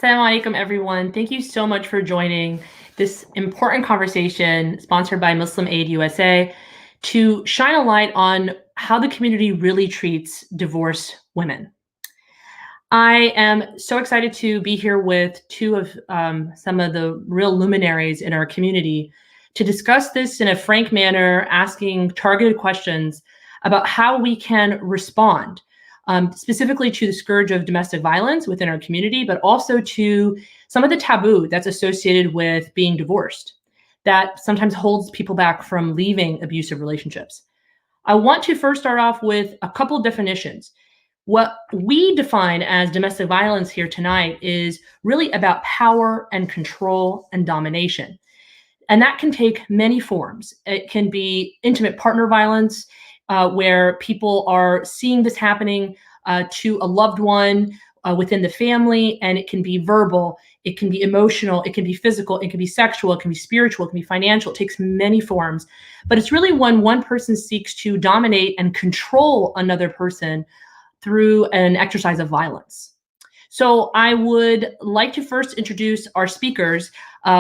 Assalamu alaikum, everyone. Thank you so much for joining this important conversation sponsored by Muslim Aid USA to shine a light on how the community really treats divorced women. I am so excited to be here with two of some of the real luminaries in our community to discuss this in a frank manner, asking targeted questions about how we can respond specifically to the scourge of domestic violence within our community, but also to some of the taboo that's associated with being divorced that sometimes holds people back from leaving abusive relationships. I want to first start off with a couple definitions. What we define as domestic violence here tonight is really about power and control and domination. And that can take many forms. It can be intimate partner violence, where people are seeing this happening to a loved one within the family, and it can be verbal, it can be emotional, it can be physical, it can be sexual, it can be spiritual, it can be financial. It takes many forms. But it's really when one person seeks to dominate and control another person through an exercise of violence. So I would like to first introduce our speakers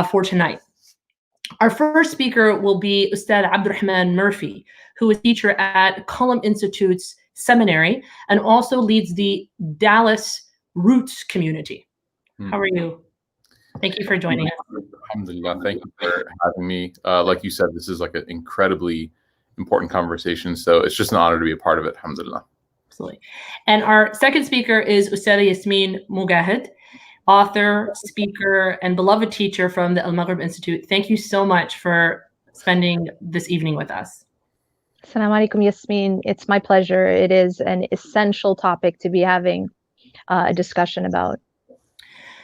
for tonight. Our first speaker will be Ustad Abdurrahman Murphy, who is a teacher at Cullum Institute's seminary and also leads the Dallas Roots community. How are you? Thank you for joining us. Alhamdulillah. Thank you for having me. Like you said, this is like an incredibly important conversation. So it's just an honor to be a part of it. Alhamdulillah. Absolutely. And our second speaker is Ustada Yasmin Mugahid, author, speaker, and beloved teacher from the Al Maghrib Institute. Thank you so much for spending this evening with us. Assalamu alaikum, Yasmin. It's my pleasure. It is an essential topic to be having a discussion about.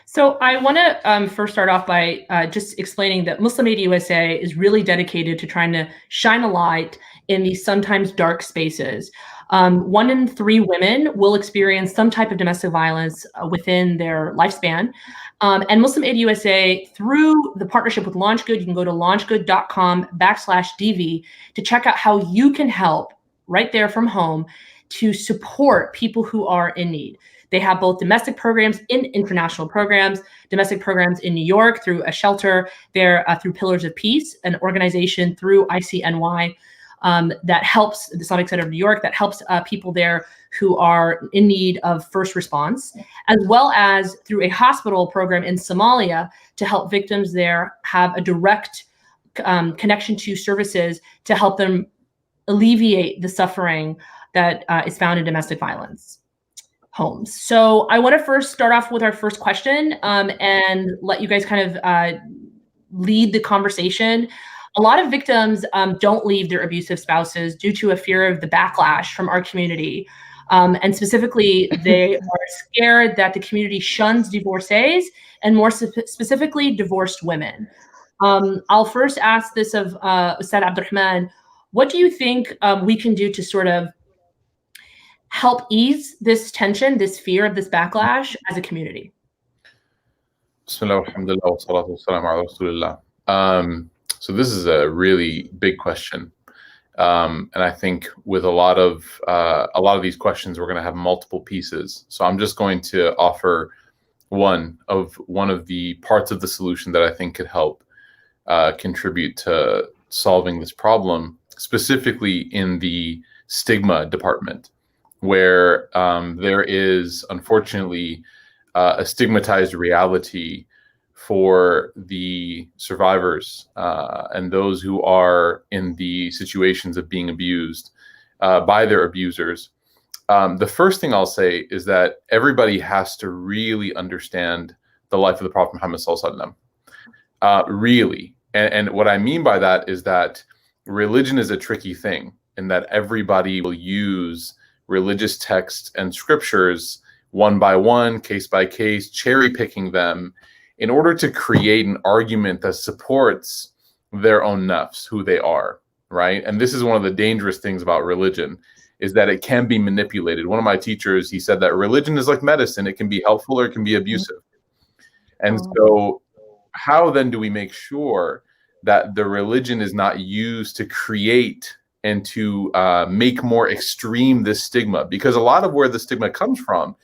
So I want to first start off by just explaining that Muslim Aid USA is really dedicated to trying to shine a light in these sometimes dark spaces. 1 in 3 women will experience some type of domestic violence within their lifespan. And Muslim Aid USA, through the partnership with LaunchGood, you can go to launchgood.com/DV to check out how you can help right there from home to support people who are in need. They have both domestic programs and international programs, domestic programs in New York through a shelter there through Pillars of Peace, an organization through ICNY that helps the Islamic Center of New York, that helps people there who are in need of first response, as well as through a hospital program in Somalia to help victims there have a direct connection to services to help them alleviate the suffering that is found in domestic violence homes. So I want to first start off with our first question and let you guys kind of lead the conversation. A lot of victims don't leave their abusive spouses due to a fear of the backlash from our community. And specifically, they are scared that the community shuns divorcees and more specifically, divorced women. I'll first ask this of Ustad Abdurrahman. What do you think we can do to sort of help ease this tension, this fear of this backlash as a community? Bismillah, alhamdulillah, wa salatu wa salam ala rasulillah. So this is a really big question. And I think with a lot of these questions, we're going to have multiple pieces. So I'm just going to offer one of the parts of the solution that I think could help contribute to solving this problem, specifically in the stigma department, where there is unfortunately a stigmatized reality for the survivors and those who are in the situations of being abused by their abusers. The first thing I'll say is that everybody has to really understand the life of the Prophet Muhammad Sallallahu Alaihi Wasallam. Really. And what I mean by that is that religion is a tricky thing in that everybody will use religious texts and scriptures one by one, case by case, cherry picking them in order to create an argument that supports their own nafs, who they are, right? And this is one of the dangerous things about religion, is that it can be manipulated. One of my teachers, he said that religion is like medicine. It can be helpful or it can be abusive. And so how then do we make sure that the religion is not used to create and to make more extreme this stigma? Because a lot of where the stigma comes from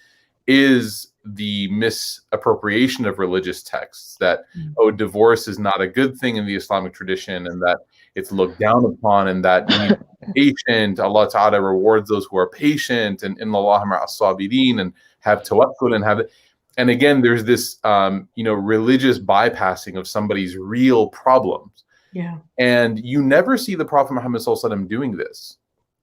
is the misappropriation of religious texts that, oh, divorce is not a good thing in the Islamic tradition, and that it's looked down upon, and that you need to be patient. Allah Ta'ala rewards those who are patient, and inna Allah ma'as sabirin, and have tawakkul, and have it. And again, there's this religious bypassing of somebody's real problems. Yeah. And you never see the Prophet Muhammad Sallallahu Alaihi Wasallam doing this.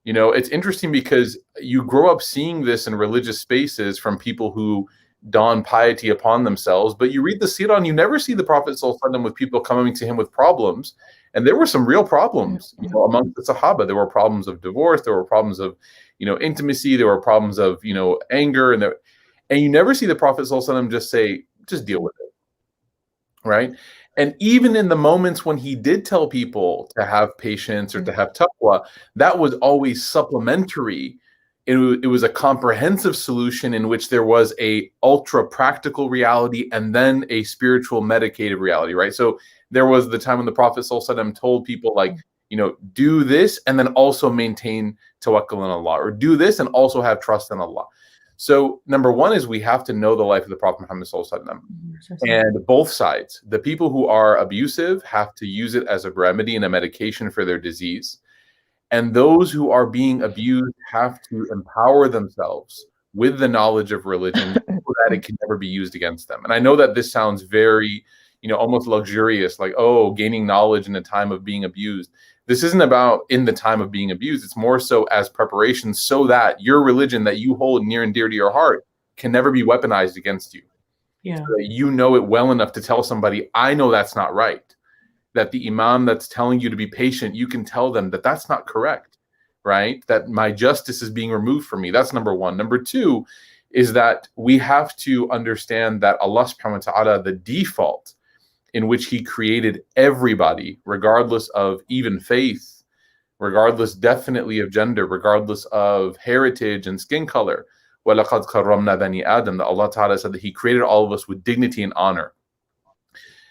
It's interesting because you grow up seeing this in religious spaces from people who don piety upon themselves, but you read the Seerah and you never see the Prophet Sallallahu Alaihi Wasallam with people coming to him with problems. And there were some real problems, amongst the Sahaba. There were problems of divorce, there were problems of, intimacy, there were problems of, anger, and you never see the Prophet Sallallahu Alaihi Wasallam just say, just deal with it, right? And even in the moments when he did tell people to have patience or to have taqwa, that was always supplementary. It was a comprehensive solution in which there was a ultra practical reality and then a spiritual medicative reality, right? So there was the time when the Prophet ﷺ told people, like, do this and then also maintain tawakkul on Allah, or do this and also have trust in Allah. So number one is we have to know the life of the Prophet Muhammad ﷺ. And both sides, the people who are abusive have to use it as a remedy and a medication for their disease. And those who are being abused have to empower themselves with the knowledge of religion so that it can never be used against them. And I know that this sounds very, almost luxurious, like, oh, gaining knowledge in a time of being abused. This isn't about in the time of being abused. It's more so as preparation so that your religion that you hold near and dear to your heart can never be weaponized against you. Yeah. So that you know it well enough to tell somebody, I know that's not right. That the imam that's telling you to be patient, you can tell them that that's not correct, right? That my justice is being removed from me. That's number one. Number two is that we have to understand that Allah subhanahu wa ta'ala, the default in which he created everybody, regardless of even faith, regardless definitely of gender, regardless of heritage and skin color. وَلَقَدْ كَرَّمْنَا بَنِي آدَمَ, that Allah Ta'ala said that he created all of us with dignity and honor.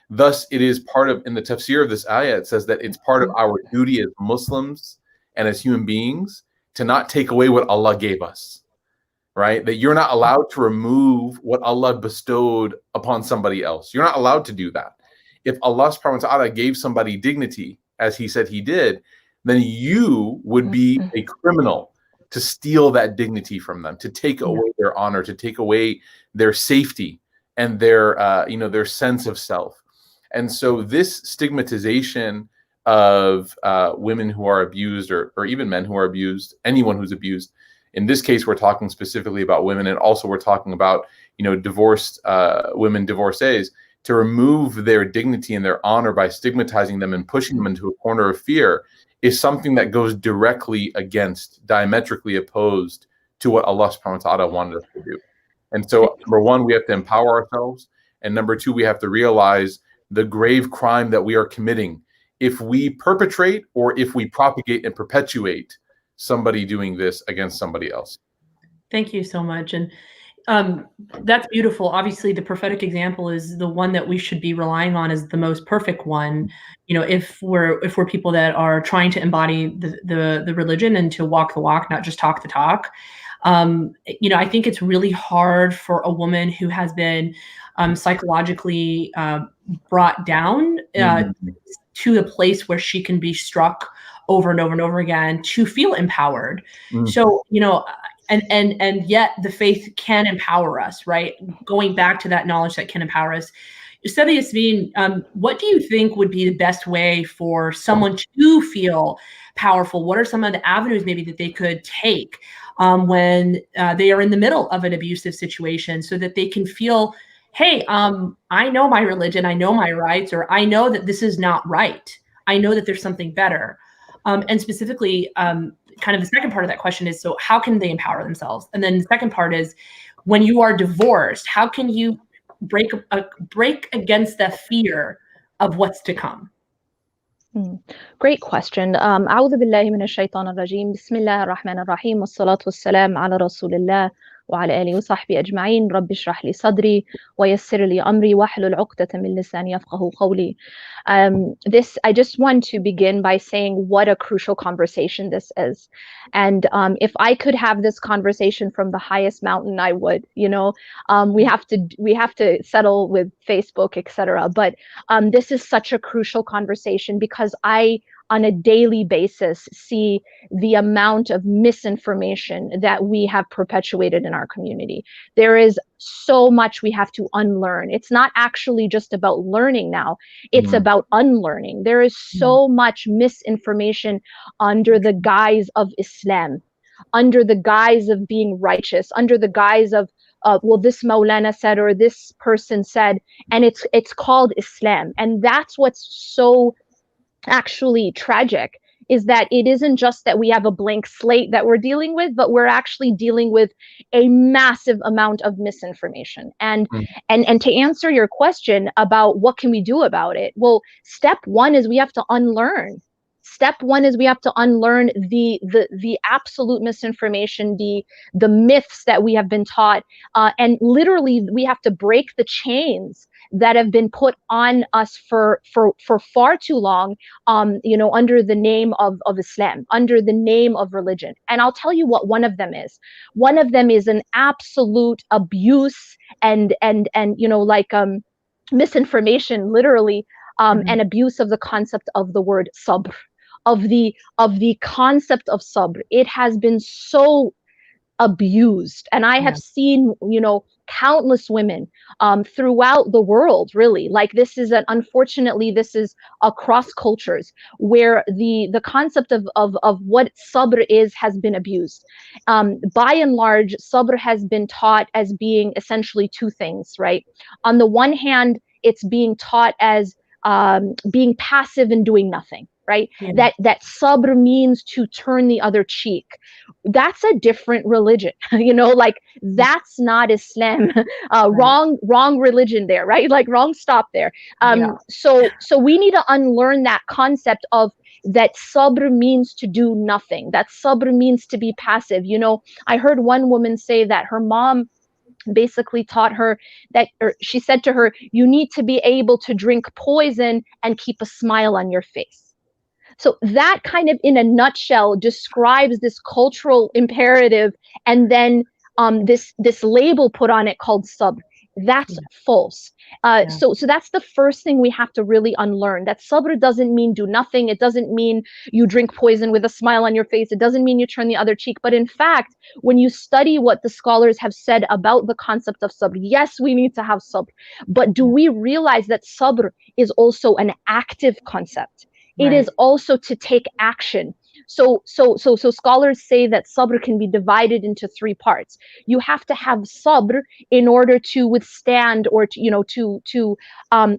Thus, it is part of, in the tafsir of this ayah, it says that it's part of our duty as Muslims and as human beings to not take away what Allah gave us, right? That you're not allowed to remove what Allah bestowed upon somebody else. You're not allowed to do that. If Allah subhanahu wa ta'ala gave somebody dignity, as he said he did, then you would be a criminal to steal that dignity from them, to take away their honor, to take away their safety and their, their sense of self. And so this stigmatization of women who are abused, or even men who are abused, anyone who's abused, in this case, we're talking specifically about women, and also we're talking about, divorced women, divorcees, to remove their dignity and their honor by stigmatizing them and pushing them into a corner of fear is something that goes directly against, diametrically opposed to what Allah subhanahu wa ta'ala wanted us to do. And so, number one, we have to empower ourselves. And number two, we have to realize the grave crime that we are committing if we perpetrate or if we propagate and perpetuate somebody doing this against somebody else. Thank you so much. And that's beautiful. Obviously, the prophetic example is the one that we should be relying on as the most perfect one. If we're people that are trying to embody the religion and to walk the walk, not just talk the talk. I think it's really hard for a woman who has been psychologically brought down to a place where she can be struck over and over and over again to feel empowered. So, and yet the faith can empower us, right? Going back to that knowledge that can empower us. Ustadha Yasmeen, what do you think would be the best way for someone to feel powerful? What are some of the avenues maybe that they could take when they are in the middle of an abusive situation, so that they can feel, hey, I know my religion, I know my rights, or I know that this is not right. I know that there's something better. And specifically, kind of the second part of that question is, so how can they empower themselves? And then the second part is, when you are divorced, how can you break against the fear of what's to come? Great question. أعوذ بالله من الشيطان الرجيم. بسم الله الرحمن الرحيم والصلاة والسلام على رسول الله وعلى آله وصحبه أجمعين. رب اشرح لي صدري ويسر لي أمري واحلل عقدة من لساني يفقهوا قولي. I just want to begin by saying what a crucial conversation this is. And if I could have this conversation from the highest mountain, I would. We have to settle with Facebook, etc. But this is such a crucial conversation because I, on a daily basis, see the amount of misinformation that we have perpetuated in our community. There is so much we have to unlearn. It's not actually just about learning now, it's about unlearning. There is so much misinformation under the guise of Islam, under the guise of being righteous, under the guise of well, this Maulana said or this person said, and it's called Islam. And that's what's so actually tragic, is that it isn't just that we have a blank slate that we're dealing with, but we're actually dealing with a massive amount of misinformation. And to answer your question about what can we do about it, well, step one is we have to unlearn. Step one is we have to unlearn the absolute misinformation, the myths that we have been taught, and literally we have to break the chains that have been put on us for far too long, under the name of Islam, under the name of religion. And I'll tell you what one of them is. One of them is an absolute abuse and misinformation, literally, and abuse of the concept of the word sabr, of the concept of sabr. It has been so abused, and I have seen countless women throughout the world, really, like unfortunately this is across cultures, where the concept of what sabr has been abused. By and large, sabr has been taught as being essentially two things, right? On the one hand, it's being taught as being passive and doing nothing, right? That sabr means to turn the other cheek. That's a different religion, that's not Islam. Wrong religion there, right? Like wrong stop there. So we need to unlearn that concept of that sabr means to do nothing, that sabr means to be passive. I heard one woman say that her mom basically taught her that, or she said to her, you need to be able to drink poison and keep a smile on your face. So that kind of, in a nutshell, describes this cultural imperative, and then this label put on it called sabr. That's false. So that's the first thing we have to really unlearn. That sabr doesn't mean do nothing. It doesn't mean you drink poison with a smile on your face. It doesn't mean you turn the other cheek. But in fact, when you study what the scholars have said about the concept of sabr, yes, we need to have sabr. But do we realize that sabr is also an active concept? It is also to take action. So scholars say that sabr can be divided into three parts. You have to have sabr in order to withstand or to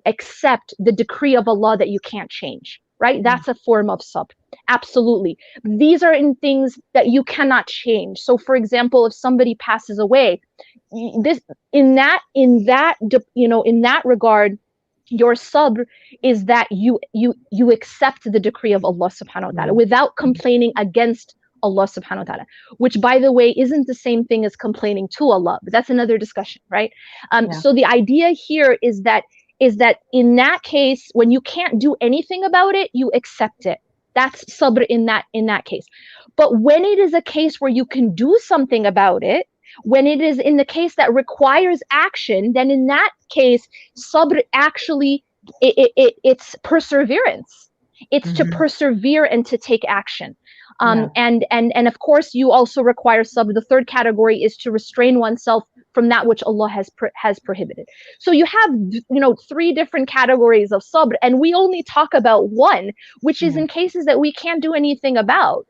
accept the decree of Allah that you can't change, right? That's a form of sabr. Absolutely. These are in things that you cannot change. So for example, if somebody passes away, in that regard, your sabr is that you accept the decree of Allah subhanahu wa ta'ala without complaining against Allah subhanahu wa ta'ala, which, by the way, isn't the same thing as complaining to Allah, but that's another discussion, right? So the idea here is that in that case, when you can't do anything about it, you accept it. That's sabr in that case. But when it is a case where you can do something about it, when it is in the case that requires action, then in that case, sabr actually, it's perseverance. It's to persevere and to take action. And of course, you also require sabr. The third category is to restrain oneself from that which Allah has prohibited. So you have, three different categories of sabr, and we only talk about one, which is in cases that we can't do anything about.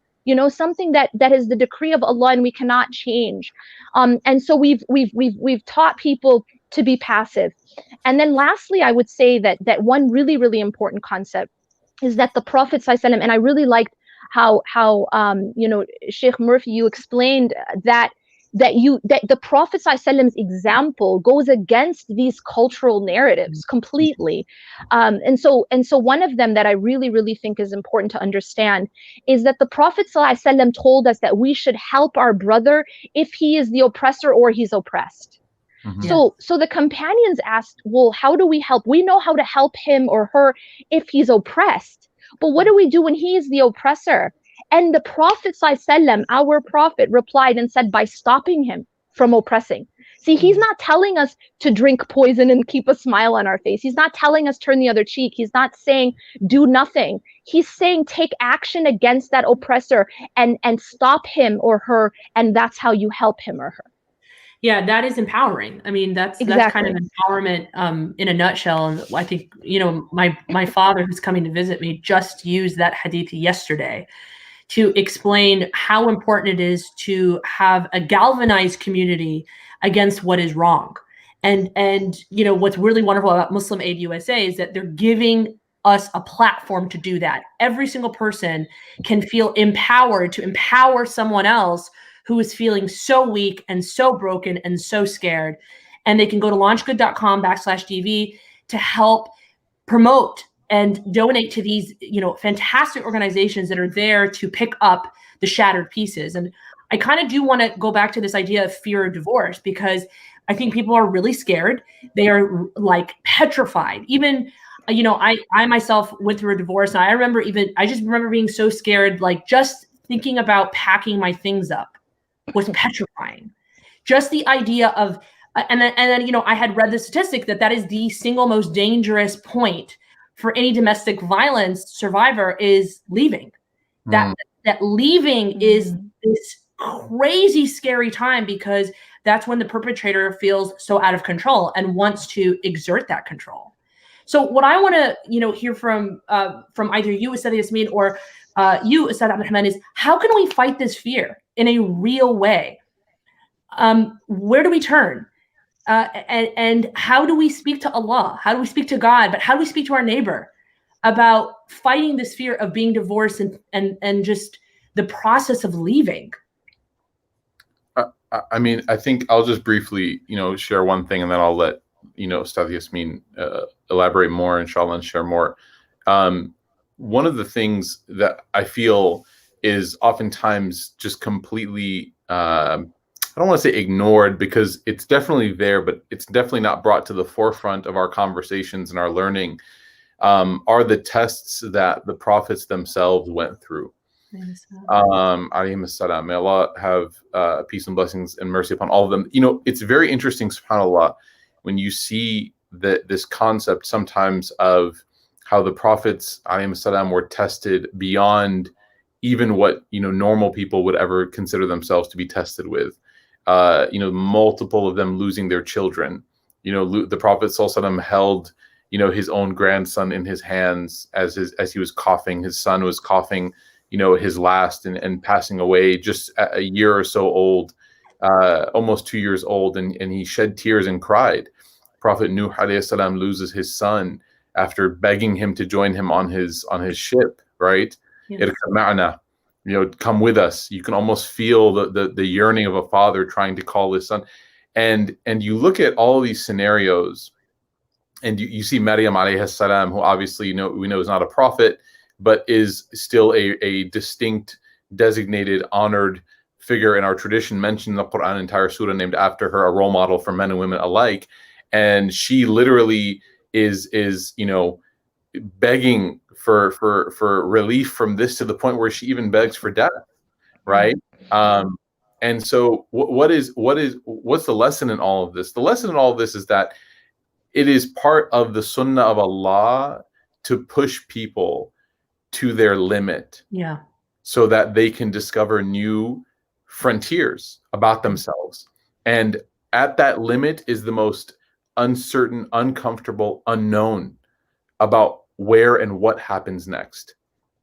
Something that is the decree of Allah and we cannot change. And so we've taught people to be passive. And then lastly, I would say that one really, really important concept is that the Prophet ﷺ, and I really liked how Sheikh Murphy, you explained that that the Prophet ﷺ's example goes against these cultural narratives completely. And so one of them that I really, really think is important to understand is that the Prophet ﷺ told us that we should help our brother if he is the oppressor or he's oppressed. Mhm. So the companions asked, well, how do we help? We know how to help him or her if he's oppressed, but what do we do when he is the oppressor? And the Prophet ﷺ, our Prophet, replied and said, by stopping him from oppressing. See, he's not telling us to drink poison and keep a smile on our face. He's not telling us turn the other cheek. He's not saying do nothing. He's saying take action against that oppressor and stop him or her, and that's how you help him or her. Yeah, that is empowering. I mean, that's kind of empowerment in a nutshell. And I think, you know, my father who's coming to visit me just used that hadith yesterday to explain how important it is to have a galvanized community against what is wrong. And you know, what's really wonderful about Muslim Aid USA is that they're giving us a platform to do that. Every single person can feel empowered to empower someone else who is feeling so weak and so broken and so scared. And they can go to launchgood.com/DV to help promote and donate to these, you know, fantastic organizations that are there to pick up the shattered pieces. And I kind of do want to go back to this idea of fear of divorce, because I think people are really scared. They are like petrified. Even, you know, I myself went through a divorce, and I just remember being so scared, like just thinking about packing my things up was petrifying. Just the idea of, and then, you know, I had read the statistic that is the single most dangerous point for any domestic violence survivor is leaving. That leaving is this crazy, scary time, because that's when the perpetrator feels so out of control and wants to exert that control. So what I want to, you know, hear from either you, Ustad Yasmin, or you, Ustad Abdulrahman, is how can we fight this fear in a real way? Where do we turn? And how do we speak to Allah? How do we speak to God? But how do we speak to our neighbor about fighting this fear of being divorced and just the process of leaving? I mean, I think I'll just briefly, you know, share one thing, and then I'll let, you know, Ustad Yasmin elaborate more, inshallah, and share more. One of the things that I feel is oftentimes just completely, I don't want to say ignored, because it's definitely there, but it's definitely not brought to the forefront of our conversations and our learning, are the tests that the prophets themselves went through. Alayhim as-salam. May Allah have peace and blessings and mercy upon all of them. You know, it's very interesting, subhanAllah, when you see this concept sometimes of how the prophets, alayhim as-salam, were tested beyond even what, you know, normal people would ever consider themselves to be tested with. You know, multiple of them losing their children. You know, the Prophet ﷺ held, you know, his own grandson in his hands as he was coughing. His son was coughing, you know, his last and passing away, just a year or so old, almost 2 years old, and he shed tears and cried. Prophet Nuh alayhi salam loses his son after begging him to join him on his ship, right? Yes. You know, come with us. You can almost feel the yearning of a father trying to call his son. And you look at all of these scenarios, and you see Maryam alayhi salam, who obviously, you know, we know is not a prophet, but is still a distinct, designated, honored figure in our tradition, mentioned in the Quran, entire surah named after her, a role model for men and women alike. And she literally is you know, begging for relief from this, to the point where she even begs for death, right? And so what's the lesson in all of this? The lesson in all of this is that it is part of the sunnah of Allah to push people to their limit, so that they can discover new frontiers about themselves. And at that limit is the most uncertain, uncomfortable, unknown about where and what happens next.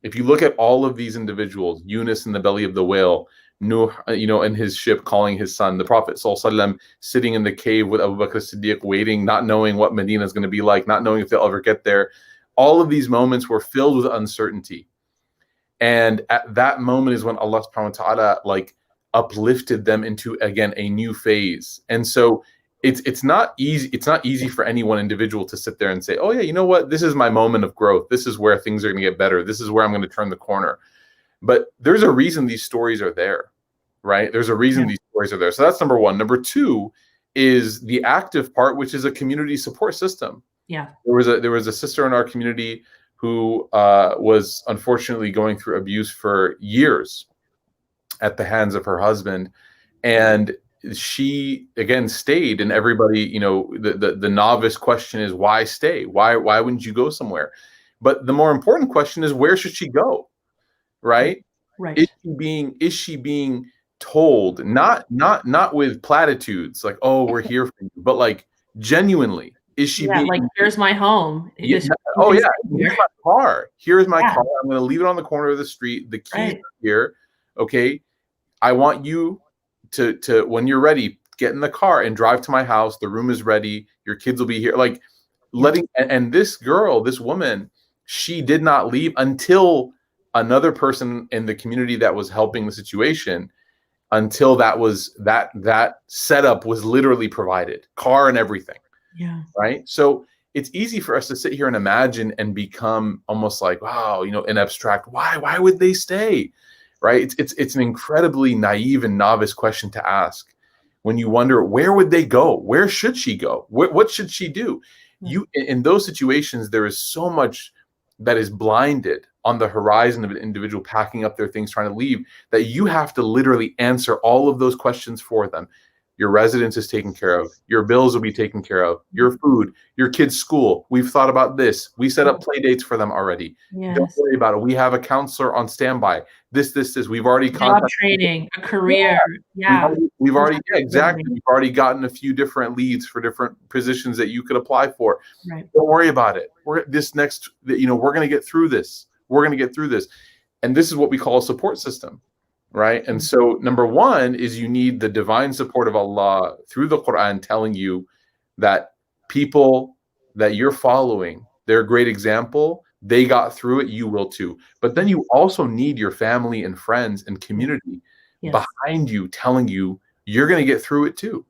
If you look at all of these individuals, Yunus in the belly of the whale, Nuh, you know, in his ship calling his son, the Prophet ﷺ sitting in the cave with Abu Bakr as-Siddiq, waiting, not knowing what Medina is going to be like, not knowing if they'll ever get there. All of these moments were filled with uncertainty. And at that moment is when Allah subhanahu wa ta'ala, like, uplifted them into, again, a new phase. And so it's not easy. It's not easy for any one individual to sit there and say, oh yeah, you know what? This is my moment of growth. This is where things are going to get better. This is where I'm going to turn the corner. But there's a reason these stories are there, right? There's a reason these stories are there. So that's number one. Number two is the active part, which is a community support system. Yeah. There was a sister in our community who was unfortunately going through abuse for years at the hands of her husband. And she, again, stayed. And everybody, you know, the novice question is, why stay? Why wouldn't you go somewhere? But the more important question is, where should she go? Right? Right. Is she being told, not with platitudes like, oh, we're here for you, but like genuinely, is she being like, here's my home. Yeah, oh yeah, here's my car. Here's my car. I'm going to leave it on the corner of the street. The keys are here. Okay. I want you to when you're ready, get in the car and drive to my house. The room is ready. Your kids will be here. Like and this girl, this woman, she did not leave until another person in the community that was helping the situation, until that setup was literally provided, car and everything. Yeah. Right. So it's easy for us to sit here and imagine and become almost like, wow, you know, in abstract, why would they stay? Right. It's an incredibly naive and novice question to ask when you wonder, where would they go? Where should she go? What should she do? In those situations, there is so much that is blinded on the horizon of an individual packing up their things, trying to leave, that you have to literally answer all of those questions for them. Your residence is taken care of. Your bills will be taken care of. Your food, your kids' school. We've thought about this. We set up play dates for them already. Yes. Don't worry about it. We have a counselor on standby. This. We've already job training, a career. Yeah. We've already exactly. We've already gotten a few different leads for different positions that you could apply for. Right. Don't worry about it. We're going to get through this. We're going to get through this. And this is what we call a support system. Right. And so number one is you need the divine support of Allah through the Quran, telling you that people that you're following, they're a great example. They got through it. You will too. But then you also need your family and friends and community behind you, telling you you're going to get through it too.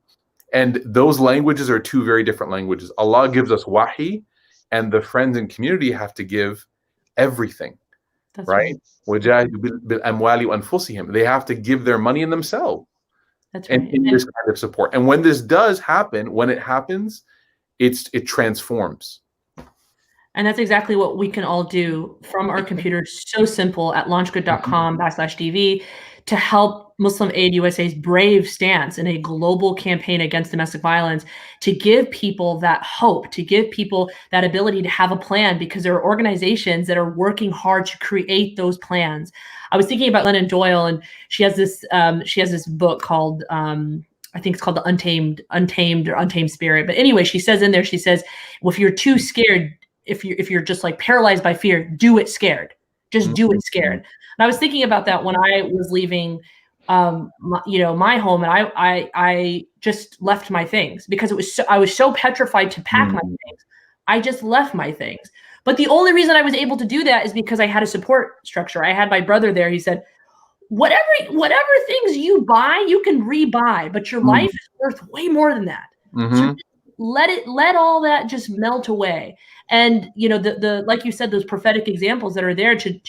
And those languages are two very different languages. Allah gives us wahi, and the friends and community have to give everything. That's right? They have to give their money and themselves. That's right. And in this kind of support. And when this does happen, when it happens, it transforms. And that's exactly what we can all do from our computers. So simple at launchgood.com/DV to help Muslim Aid USA's brave stance in a global campaign against domestic violence, to give people that hope, to give people that ability to have a plan, because there are organizations that are working hard to create those plans. I was thinking about Glennon Doyle, and she has this book called, I think it's called The Untamed Spirit. But anyway, she says in there, well, if you're too scared, if you're just like paralyzed by fear, do it scared. Just do it scared. And I was thinking about that when I was leaving, my home, and I just left my things because I was so petrified to pack my things. I just left my things. But the only reason I was able to do that is because I had a support structure. I had my brother there. He said, whatever things you buy, you can rebuy, but your life is worth way more than that. So let all that just melt away. And the like you said, those prophetic examples that are there to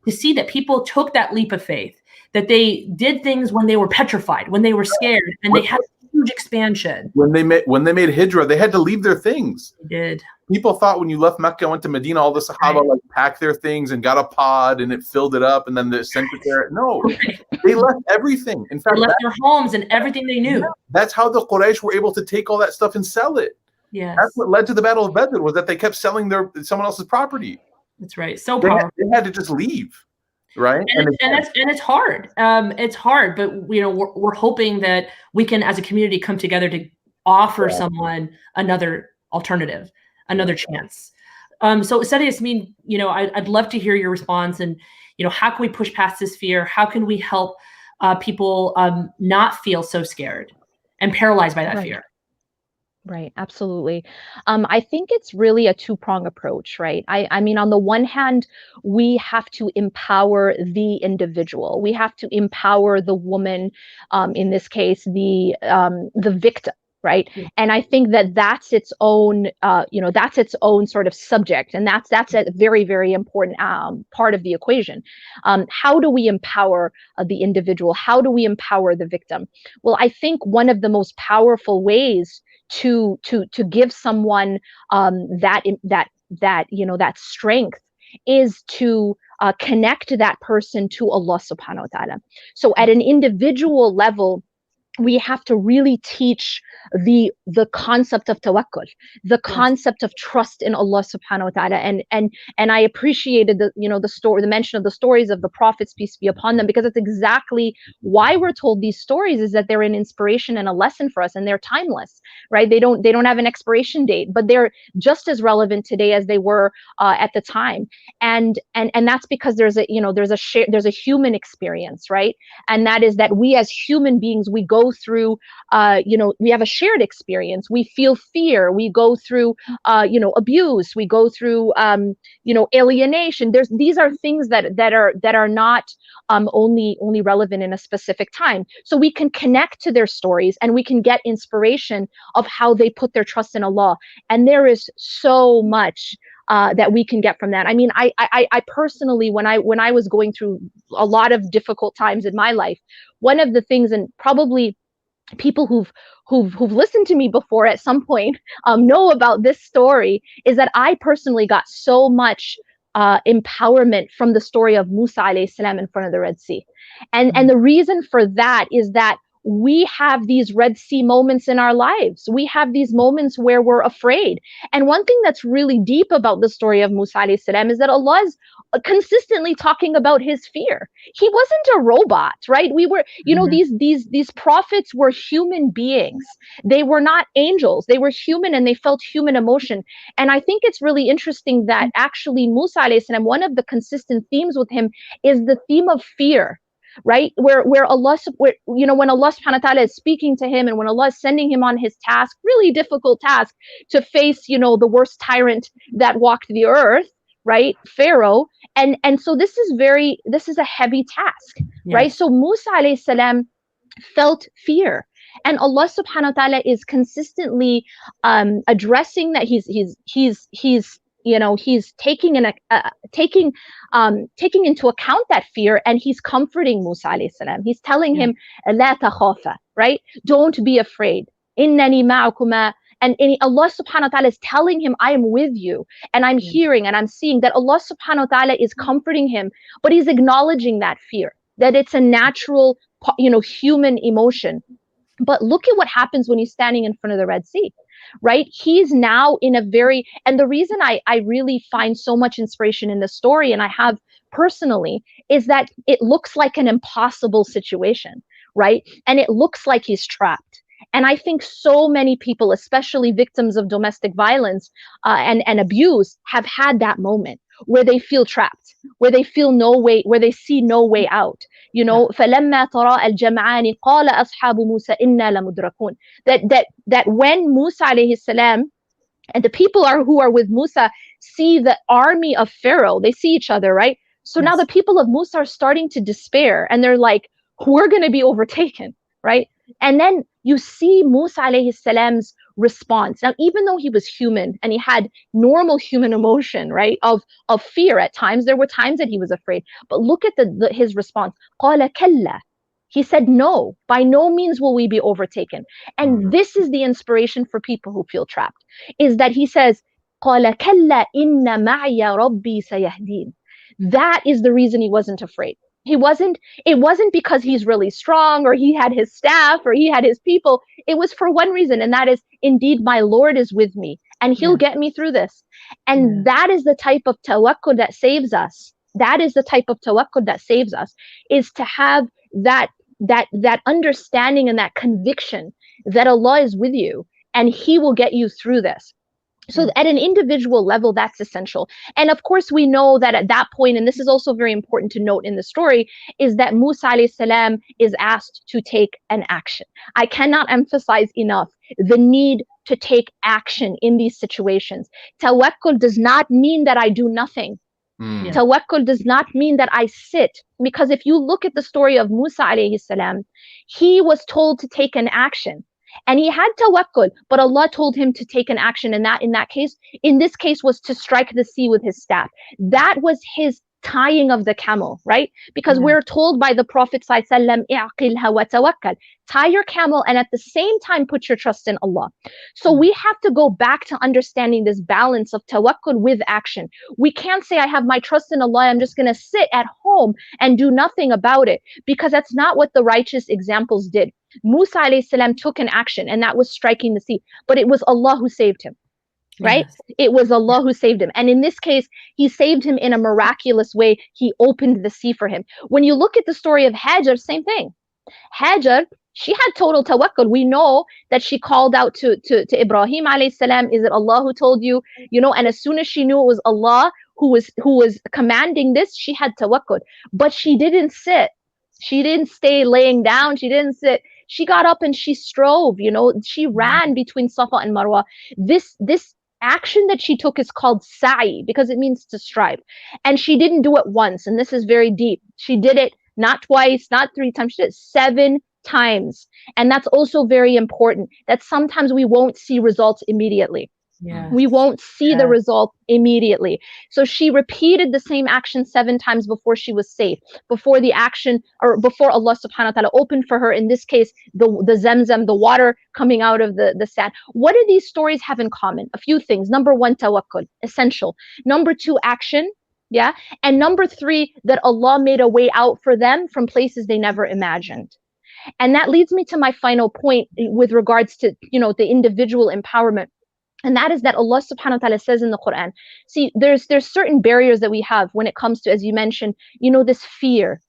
see that people took that leap of faith, that they did things when they were petrified, when they were scared, and they had a huge expansion. When they made hijrah, they had to leave their things. They did. People thought when you left Mecca and went to Medina, all the Sahaba like packed their things and got a pod and it filled it up and then they sent it there. No, they left everything. In fact, they left their homes and everything they knew. That's how the Quraysh were able to take all that stuff and sell it. Yes. That's what led to the Battle of Badr, was that they kept selling someone else's property. That's right. So powerful. They had to just leave. Right. And it's hard. It's hard, but we're hoping that we can, as a community, come together to offer someone another alternative, another chance. So Sadia Yasmeen, I'd love to hear your response, and how can we push past this fear? How can we help people not feel so scared and paralyzed by that fear? Right, absolutely. I think it's really a two-prong approach, right? I mean, on the one hand, we have to empower the individual. We have to empower the woman, in this case, the victim, right? Yeah. And I think that that's its own, that's its own sort of subject, and that's a very, very important part of the equation. How do we empower the individual? How do we empower the victim? Well, I think one of the most powerful ways to give someone that strength is to connect that person to Allah subhanahu wa ta'ala. So at an individual level, we have to really teach the concept of tawakkul, the Yes. concept of trust in Allah subhanahu wa ta'ala. And I appreciated the mention of the stories of the prophets, peace be upon them, because it's exactly why we're told these stories, is that they're an inspiration and a lesson for us, and they're timeless, right? They don't have an expiration date, but they're just as relevant today as they were at the time. And that's because there's a human experience, right? And that is that we as human beings, we go through we have a shared experience. We feel fear, we go through abuse, we go through alienation. These are things that are not only relevant in a specific time. So we can connect to their stories, and we can get inspiration of how they put their trust in Allah. And there is so much that we can get from that. I mean, I personally, when I was going through a lot of difficult times in my life, one of the things, and probably people who've listened to me before at some point know about this story, is that I personally got so much empowerment from the story of Musa alayhi salam in front of the Red Sea. And the reason for that is that we have these Red Sea moments in our lives. We have these moments where we're afraid. And one thing that's really deep about the story of Musa alayhi salam is that Allah is consistently talking about his fear. He wasn't a robot, right? We were, these prophets were human beings. They were not angels. They were human, and they felt human emotion. And I think it's really interesting that actually Musa alayhi salam, one of the consistent themes with him is the theme of fear, right? When Allah subhanahu wa ta'ala is speaking to him, and when Allah is sending him on his task, really difficult task, to face, the worst tyrant that walked the earth, right? Pharaoh. And so this is a heavy task, right? Yes. So Musa alayhi salam felt fear. And Allah subhanahu wa ta'ala is consistently addressing that. He's taking into account that fear, and he's comforting Musa alayhi salam. He's telling him, "La takhafa," right? Don't be afraid. Innani ma'akuma. And Allah subhanahu wa ta'ala is telling him, I am with you, and I'm hearing and I'm seeing that Allah subhanahu wa ta'ala is comforting him, but he's acknowledging that fear, that it's a natural, human emotion. But look at what happens when he's standing in front of the Red Sea, right? He's now in a and the reason I really find so much inspiration in the story, and I have personally, is that it looks like an impossible situation, right? And it looks like he's trapped. And I think so many people, especially victims of domestic violence and abuse, have had that moment where they feel trapped, where they feel no way, where they see no way out. فَلَمَّا تَرَاءَ الْجَمْعَانِ قَالَ أَصْحَابُ مُوسَى إِنَّا لَمُدْرَكُونَ. That when Musa alayhi salam and the people who are with Musa see the army of Pharaoh, they see each other, right? So now the people of Musa are starting to despair, and they're like, we're going to be overtaken, right? And then you see Musa alayhi salam's response. Now, even though he was human and he had normal human emotion, right, of fear at times, there were times that he was afraid. But look at his response. قَالَ كَلَّا. He said, no, by no means will we be overtaken. And this is the inspiration for people who feel trapped, is that he says, قَالَ كَلَّا إِنَّ مَعِيَ رَبِّي سَيَهْدِينِ. That is the reason he wasn't afraid. It wasn't because he's really strong, or he had his staff, or he had his people. It was for one reason, and that is, indeed, my Lord is with me, and he'll get me through this. And that is the type of tawakkul that saves us. That is the type of tawakkul that saves us, is to have that understanding and that conviction that Allah is with you, and he will get you through this. So at an individual level, that's essential. And of course, we know that at that point, and this is also very important to note in the story, is that Musa alayhi salam is asked to take an action. I cannot emphasize enough the need to take action in these situations. Tawakkul does not mean that I do nothing. Mm. Tawakkul does not mean that I sit, because if you look at the story of Musa alayhi salam, he was told to take an action and he had tawakkul, but Allah told him to take an action, and that in this case was to strike the sea with his staff. That was his tying of the camel, right? Because we're told by the Prophet ﷺ, "I'qilha wa tawakkal," tie your camel and at the same time put your trust in Allah. So we have to go back to understanding this balance of tawakkul with action. We can't say I have my trust in Allah, I'm just going to sit at home and do nothing about it, because that's not what the righteous examples did. Musa alayhi salam took an action, and that was striking the sea, but it was Allah who saved him. Right? Yes. It was Allah who saved him. And in this case, he saved him in a miraculous way. He opened the sea for him. When you look at the story of Hajar, same thing. Hajar, she had total tawakkul. We know that she called out to Ibrahim alayhi salam, is it Allah who told you? You know, and as soon as she knew it was Allah who was commanding this, she had tawakkul. But she didn't sit. She didn't stay laying down. She didn't sit. She got up and she strove, you know, she ran between Safa and Marwa. This action that she took is called sa'i, because it means to strive. And she didn't do it once, and this is very deep. She did it not twice, not 3 times, she did it 7 times. And that's also very important, that sometimes we won't see results immediately. Yes. We won't see the result immediately. So she repeated the same action 7 times before she was safe, before the action, or before Allah subhanahu wa ta'ala opened for her, in this case, the Zamzam, the water coming out of the sand. What do these stories have in common? A few things. Number 1, tawakkul, essential. Number 2, action. Yeah. And number 3, that Allah made a way out for them from places they never imagined. And that leads me to my final point with regards to, you know, the individual empowerment. And that is that Allah subhanahu wa ta'ala says in the Quran, see, there's certain barriers that we have when it comes to, as you mentioned, you know, this fear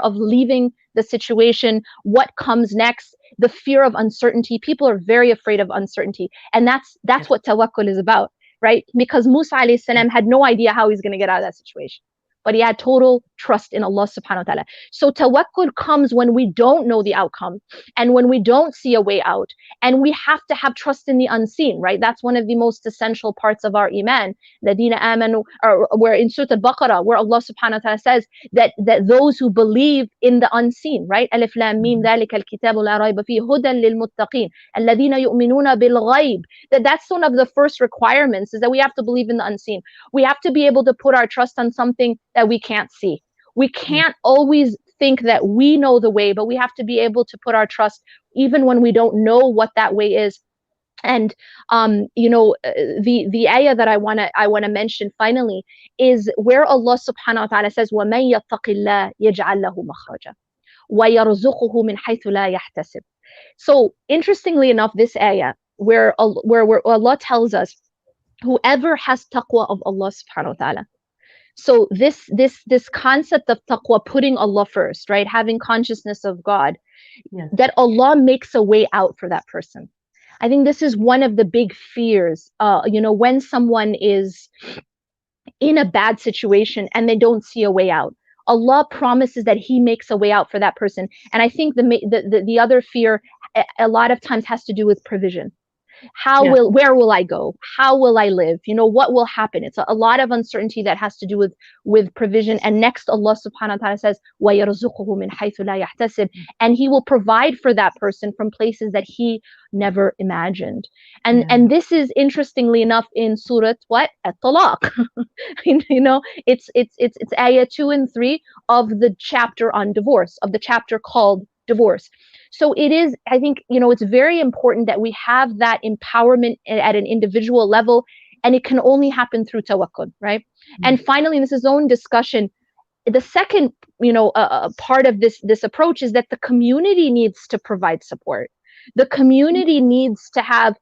of leaving the situation, what comes next, the fear of uncertainty. People are very afraid of uncertainty. And that's what tawakkul is about, right? Because Musa alayhi salam had no idea how he's going to get out of that situation, but he had total trust in Allah subhanahu wa ta'ala. So tawakkul comes when we don't know the outcome and when we don't see a way out, and we have to have trust in the unseen, right? That's one of the most essential parts of our iman. Ladina amanu, or where in Surah Al-Baqarah, where Allah subhanahu wa ta'ala says that those who believe in the unseen, right? Alif lam mim dhalika al-kitabu la rayba fihi hudan lil-muttaqin alladhina yu'minuna bil-ghayb. That's one of the first requirements, is that we have to believe in the unseen. We have to be able to put our trust on something that we can't see. We can't always think that we know the way, but we have to be able to put our trust even when we don't know what that way is. And you know, the ayah that I wanna mention finally is where Allah subhanahu wa ta'ala says, وَمَن يَتَّقِ اللَّهَ يَجْعَلْ لَهُ مَخْرَجًا وَيَرْزُقْهُ مِنْ حَيْثُ لَا يَحْتَسِبُ. So interestingly enough, this ayah where Allah tells us, whoever has taqwa of Allah subhanahu wa ta'ala. So this concept of taqwa, putting Allah first, right? Having consciousness of God, that Allah makes a way out for that person. I think this is one of the big fears, you know, when someone is in a bad situation and they don't see a way out. Allah promises that He makes a way out for that person. And I think the other fear a lot of times has to do with provision. Where will I go? How will I live? You know, what will happen? It's a lot of uncertainty that has to do with provision. And next, Allah subhanahu wa ta'ala says, وَيَرْزُقُهُ مِنْ حَيْثُ لَا يَحْتَسِبُ. And He will provide for that person from places that he never imagined. And this is, interestingly enough, in Surah what? At-Talaq. You know, it's ayah 2 and 3 of the chapter on divorce, of the chapter called divorce. So it is, I think, you know, it's very important that we have that empowerment at an individual level, and it can only happen through tawakkul, right? And finally, this is its own discussion. The second, you know, part of this approach is that the community needs to provide support. The community needs to have,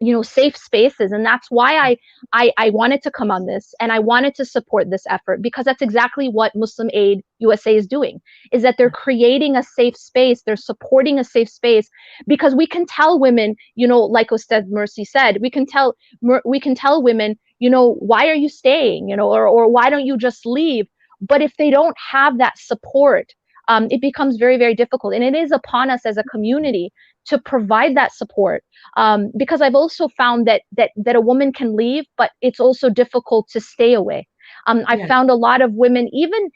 you know, safe spaces. And that's why I wanted to come on this, and I wanted to support this effort, because that's exactly what Muslim Aid USA is doing, is that they're creating a safe space. They're supporting a safe space, because we can tell women, you know, like Ustad Mercy said, we can tell women, you know, why are you staying, you know, or why don't you just leave? But if they don't have that support, it becomes very, very difficult. And it is upon us as a community to provide that support. Because I've also found that a woman can leave, but it's also difficult to stay away. I found a lot of women, even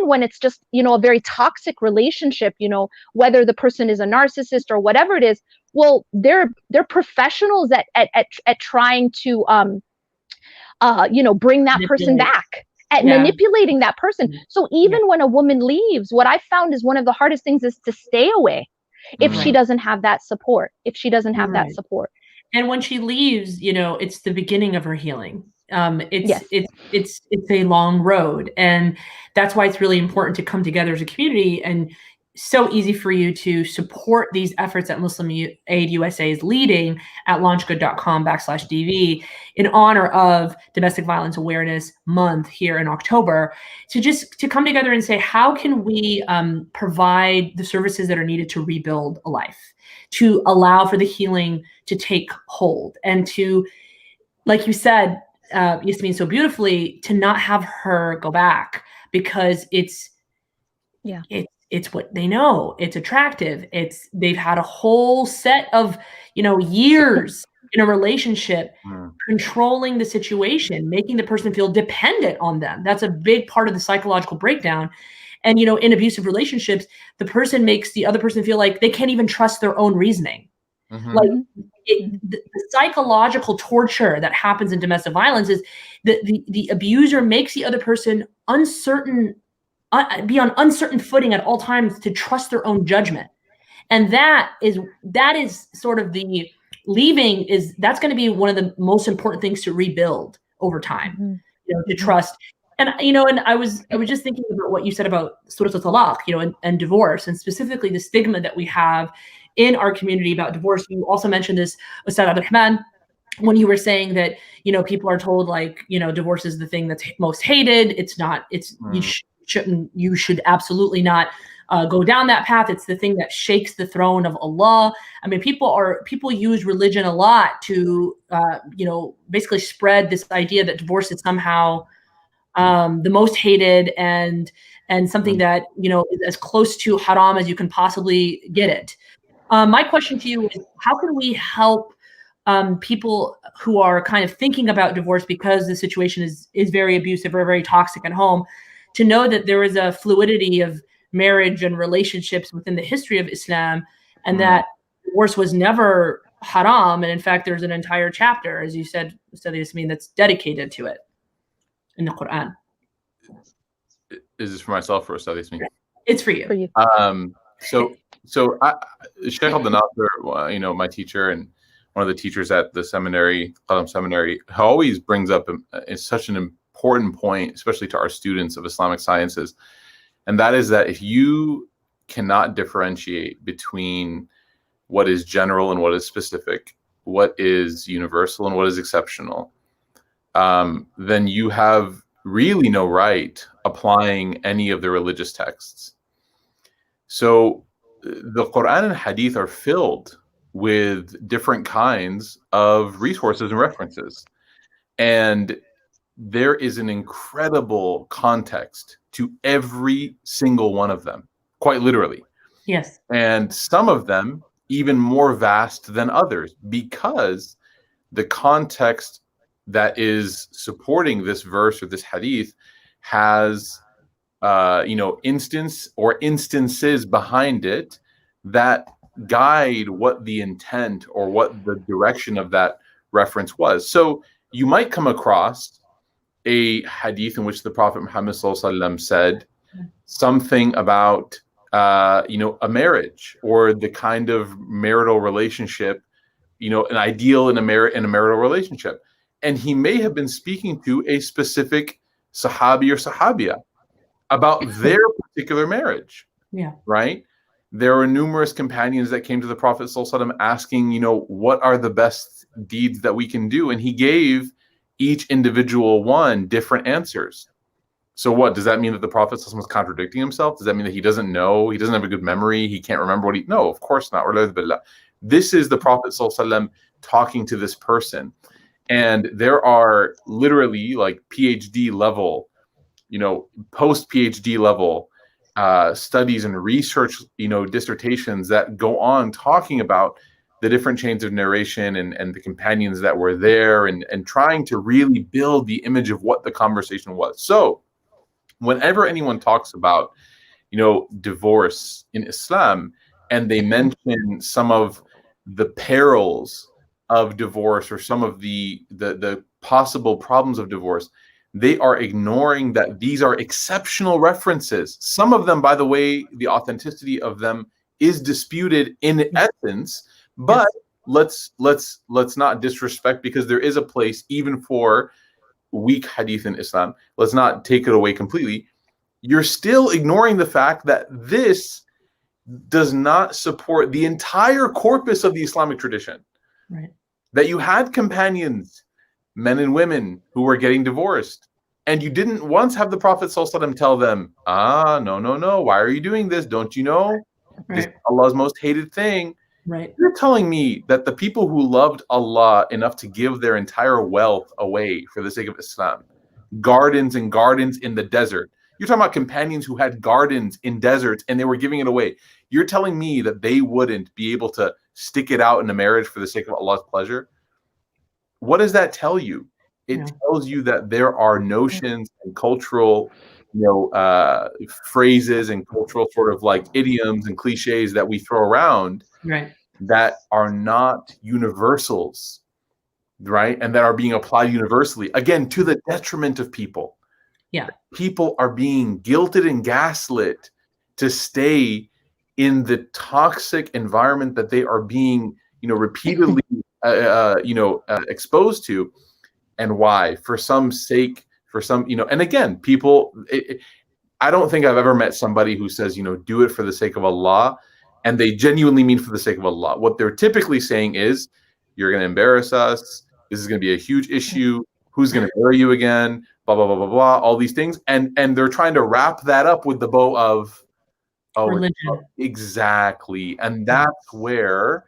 when it's just, a very toxic relationship, whether the person is a narcissist or whatever it is, well, they're professionals at trying to bring that person back, at manipulating that person. So even when a woman leaves, what I found is one of the hardest things is to stay away if she doesn't have that support. And when she leaves, it's the beginning of her healing. It's a long road, and that's why it's really important to come together as a community, and so easy for you to support these efforts that Muslim Aid USA is leading at launchgood.com/DV in honor of Domestic Violence Awareness Month here in October, to come together and say, how can we provide the services that are needed to rebuild a life, to allow for the healing to take hold, and to, like you said, Yasmin, so beautifully, to not have her go back because it's what they know. It's attractive. They've had a whole set of, years in a relationship, controlling the situation, making the person feel dependent on them. That's a big part of the psychological breakdown. And, in abusive relationships, the person makes the other person feel like they can't even trust their own reasoning. Like the psychological torture that happens in domestic violence is the abuser makes the other person uncertain, be on uncertain footing at all times to trust their own judgment. And that is sort of the leaving that's going to be one of the most important things to rebuild over time, to trust. And, and I was just thinking about what you said about Surah Al-Talaq, and divorce, and specifically the stigma that we have in our community about divorce. You also mentioned this, Ustad Abdulrahman, when you were saying that, people are told divorce is the thing that's most hated. It's not, you should absolutely not go down that path. It's the thing that shakes the throne of Allah. I mean, people use religion a lot to, basically spread this idea that divorce is somehow the most hated and something that, is as close to haram as you can possibly get it. My question to you is, how can we help people who are kind of thinking about divorce because the situation is very abusive or very toxic at home, to know that there is a fluidity of marriage and relationships within the history of Islam, and that divorce was never haram. And in fact, there's an entire chapter, as you said, Ustad Yasmin, that's dedicated to it in the Quran. Is this for myself or Ustad Yasmin? It's for you. So Sheikh Abdel Nasser, my teacher and one of the teachers at the seminary, Qalam Seminary, always brings up it's such an important point, especially to our students of Islamic sciences. And that is that if you cannot differentiate between what is general and what is specific, what is universal and what is exceptional, then you have really no right applying any of the religious texts. So the Quran and Hadith are filled with different kinds of resources and references. And there is an incredible context to every single one of them, quite literally. Yes. And some of them even more vast than others, because the context that is supporting this verse or this hadith has instance or instances behind it that guide what the intent or what the direction of that reference was. So you might come across a hadith in which the Prophet Muhammad ﷺ said something about a marriage or the kind of marital relationship, an ideal in a marital relationship. And he may have been speaking to a specific Sahabi or Sahabiya about their particular marriage. Yeah. Right? There were numerous companions that came to the Prophet ﷺ asking, what are the best deeds that we can do? And he gave each individual one different answers. So what, does that mean that the Prophet ﷺ was contradicting himself? Does that mean that he doesn't know, he doesn't have a good memory, he can't remember what no, of course not. This is the Prophet ﷺ talking to this person. And there are literally like PhD level, post PhD level studies and research, dissertations that go on talking about the different chains of narration and the companions that were there, and trying to really build the image of what the conversation was. So whenever anyone talks about, divorce in Islam, and they mention some of the perils of divorce or some of the possible problems of divorce, they are ignoring that these are exceptional references. Some of them, by the way, the authenticity of them is disputed in essence, but let's not disrespect, because there is a place even for weak hadith in Islam. Let's not take it away completely. You're still ignoring the fact that this does not support the entire corpus of the Islamic tradition. Right. That you had companions, men and women, who were getting divorced, and you didn't once have the Prophet ﷺ tell them, no, why are you doing this? Don't you know? Right. This is Allah's most hated thing. Right. You're telling me that the people who loved Allah enough to give their entire wealth away for the sake of Islam, gardens and gardens in the desert. You're talking about companions who had gardens in deserts and they were giving it away. You're telling me that they wouldn't be able to stick it out in a marriage for the sake of Allah's pleasure? What does that tell you? It tells you that there are notions and cultural, phrases and cultural sort of like idioms and cliches that we throw around, right, that are not universals, right? And that are being applied universally, again, to the detriment of people. Yeah. People are being guilted and gaslit to stay in the toxic environment that they are being, repeatedly, exposed to. And why? For some sake, for some, and again, people, I don't think I've ever met somebody who says, do it for the sake of Allah, and they genuinely mean for the sake of Allah. What they're typically saying is, you're going to embarrass us. This is going to be a huge issue. Who's going to marry you again? Blah, blah, blah, blah, blah, all these things. And they're trying to wrap that up with the bow of religion. Exactly. And that's where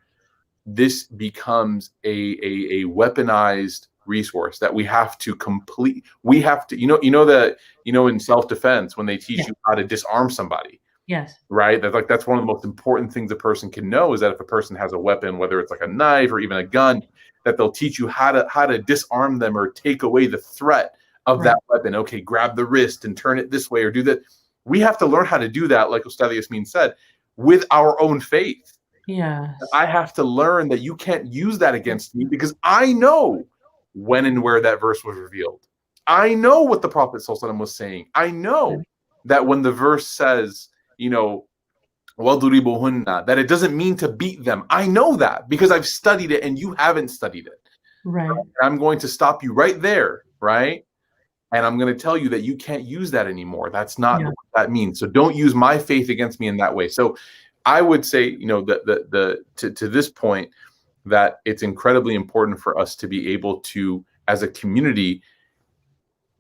this becomes a weaponized resource that we have to complete. We have to, in self-defense, when they teach you how to disarm somebody. Yes. Right. That's one of the most important things a person can know, is that if a person has a weapon, whether it's like a knife or even a gun, that they'll teach you how to disarm them or take away the threat of that weapon. Okay, grab the wrist and turn it this way or do that. We have to learn how to do that, like Ustad Yasmin said, with our own faith. Yeah. I have to learn that you can't use that against me, because I know when and where that verse was revealed. I know what the Prophet ﷺ was saying. I know that when the verse says, وَضُرِبُهُنَّ, that it doesn't mean to beat them. I know that because I've studied it and you haven't studied it. Right. I'm going to stop you right there, right? And I'm going to tell you that you can't use that anymore. That's not what that means. So don't use my faith against me in that way. So I would say, to this point, that it's incredibly important for us to be able to, as a community,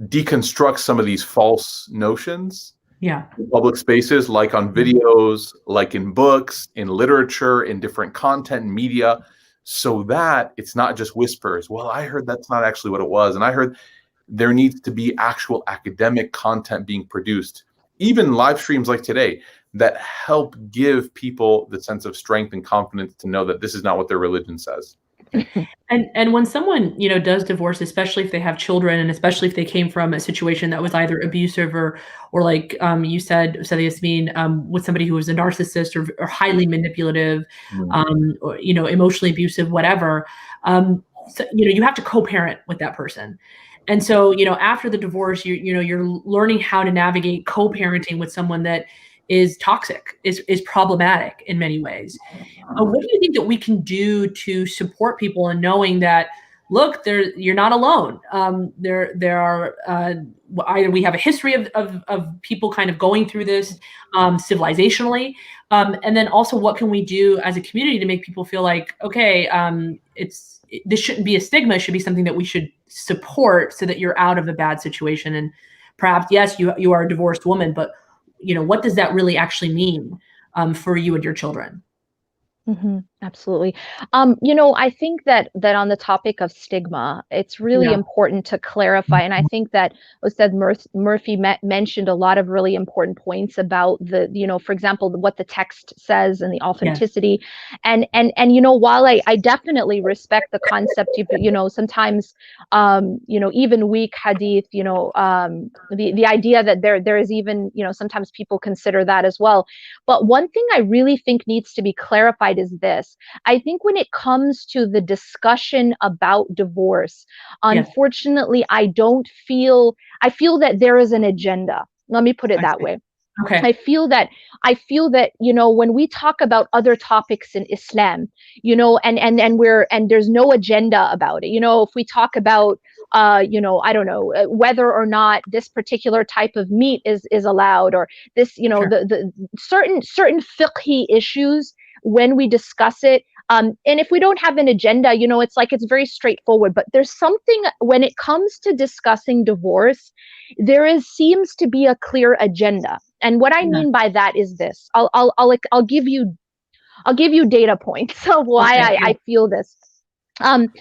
deconstruct some of these false notions. Yeah. In public spaces, like on videos, like in books, in literature, in different content and media, so that it's not just whispers. Well, I heard that's not actually what it was. And I heard there needs to be actual academic content being produced, even live streams like today, that help give people the sense of strength and confidence to know that this is not what their religion says. And when someone, does divorce, especially if they have children, and especially if they came from a situation that was either abusive or like you said, Ustad Yasmin, with somebody who was a narcissist or highly manipulative, or, emotionally abusive, whatever, so, you have to co-parent with that person. And so, after the divorce, you're learning how to navigate co-parenting with someone that is toxic, is problematic in many ways. What do you think that we can do to support people in knowing that, look, you're not alone? There are either we have a history of people kind of going through this civilizationally, and then also what can we do as a community to make people feel like, okay, this shouldn't be a stigma. It should be something that we should support so that you're out of a bad situation. And perhaps, yes, you are a divorced woman, but what does that really actually mean for you and your children? Mm-hmm. Absolutely. I think that on the topic of stigma, it's really Yeah. important to clarify, and I think that Ustad Murphy mentioned a lot of really important points about for example, what the text says and the Yes. authenticity, and while I definitely respect the concept of, sometimes, even weak hadith, the idea that there is even, sometimes people consider that as well. But one thing I really think needs to be clarified is this. I think when it comes to the discussion about divorce, Yes. unfortunately, I feel that there is an agenda. Let me put it I that see. way. Okay. I feel that when we talk about other topics in Islam, and there's no agenda about it. If we talk about I don't know, whether or not this particular type of meat is allowed, or this, Sure. the certain fiqhi issues, when we discuss it, and if we don't have an agenda, it's very straightforward. But there's something when it comes to discussing divorce, seems to be a clear agenda. And what I Yeah. mean by that is this. I'll give you data points of why Okay. Yeah. I feel this. Um,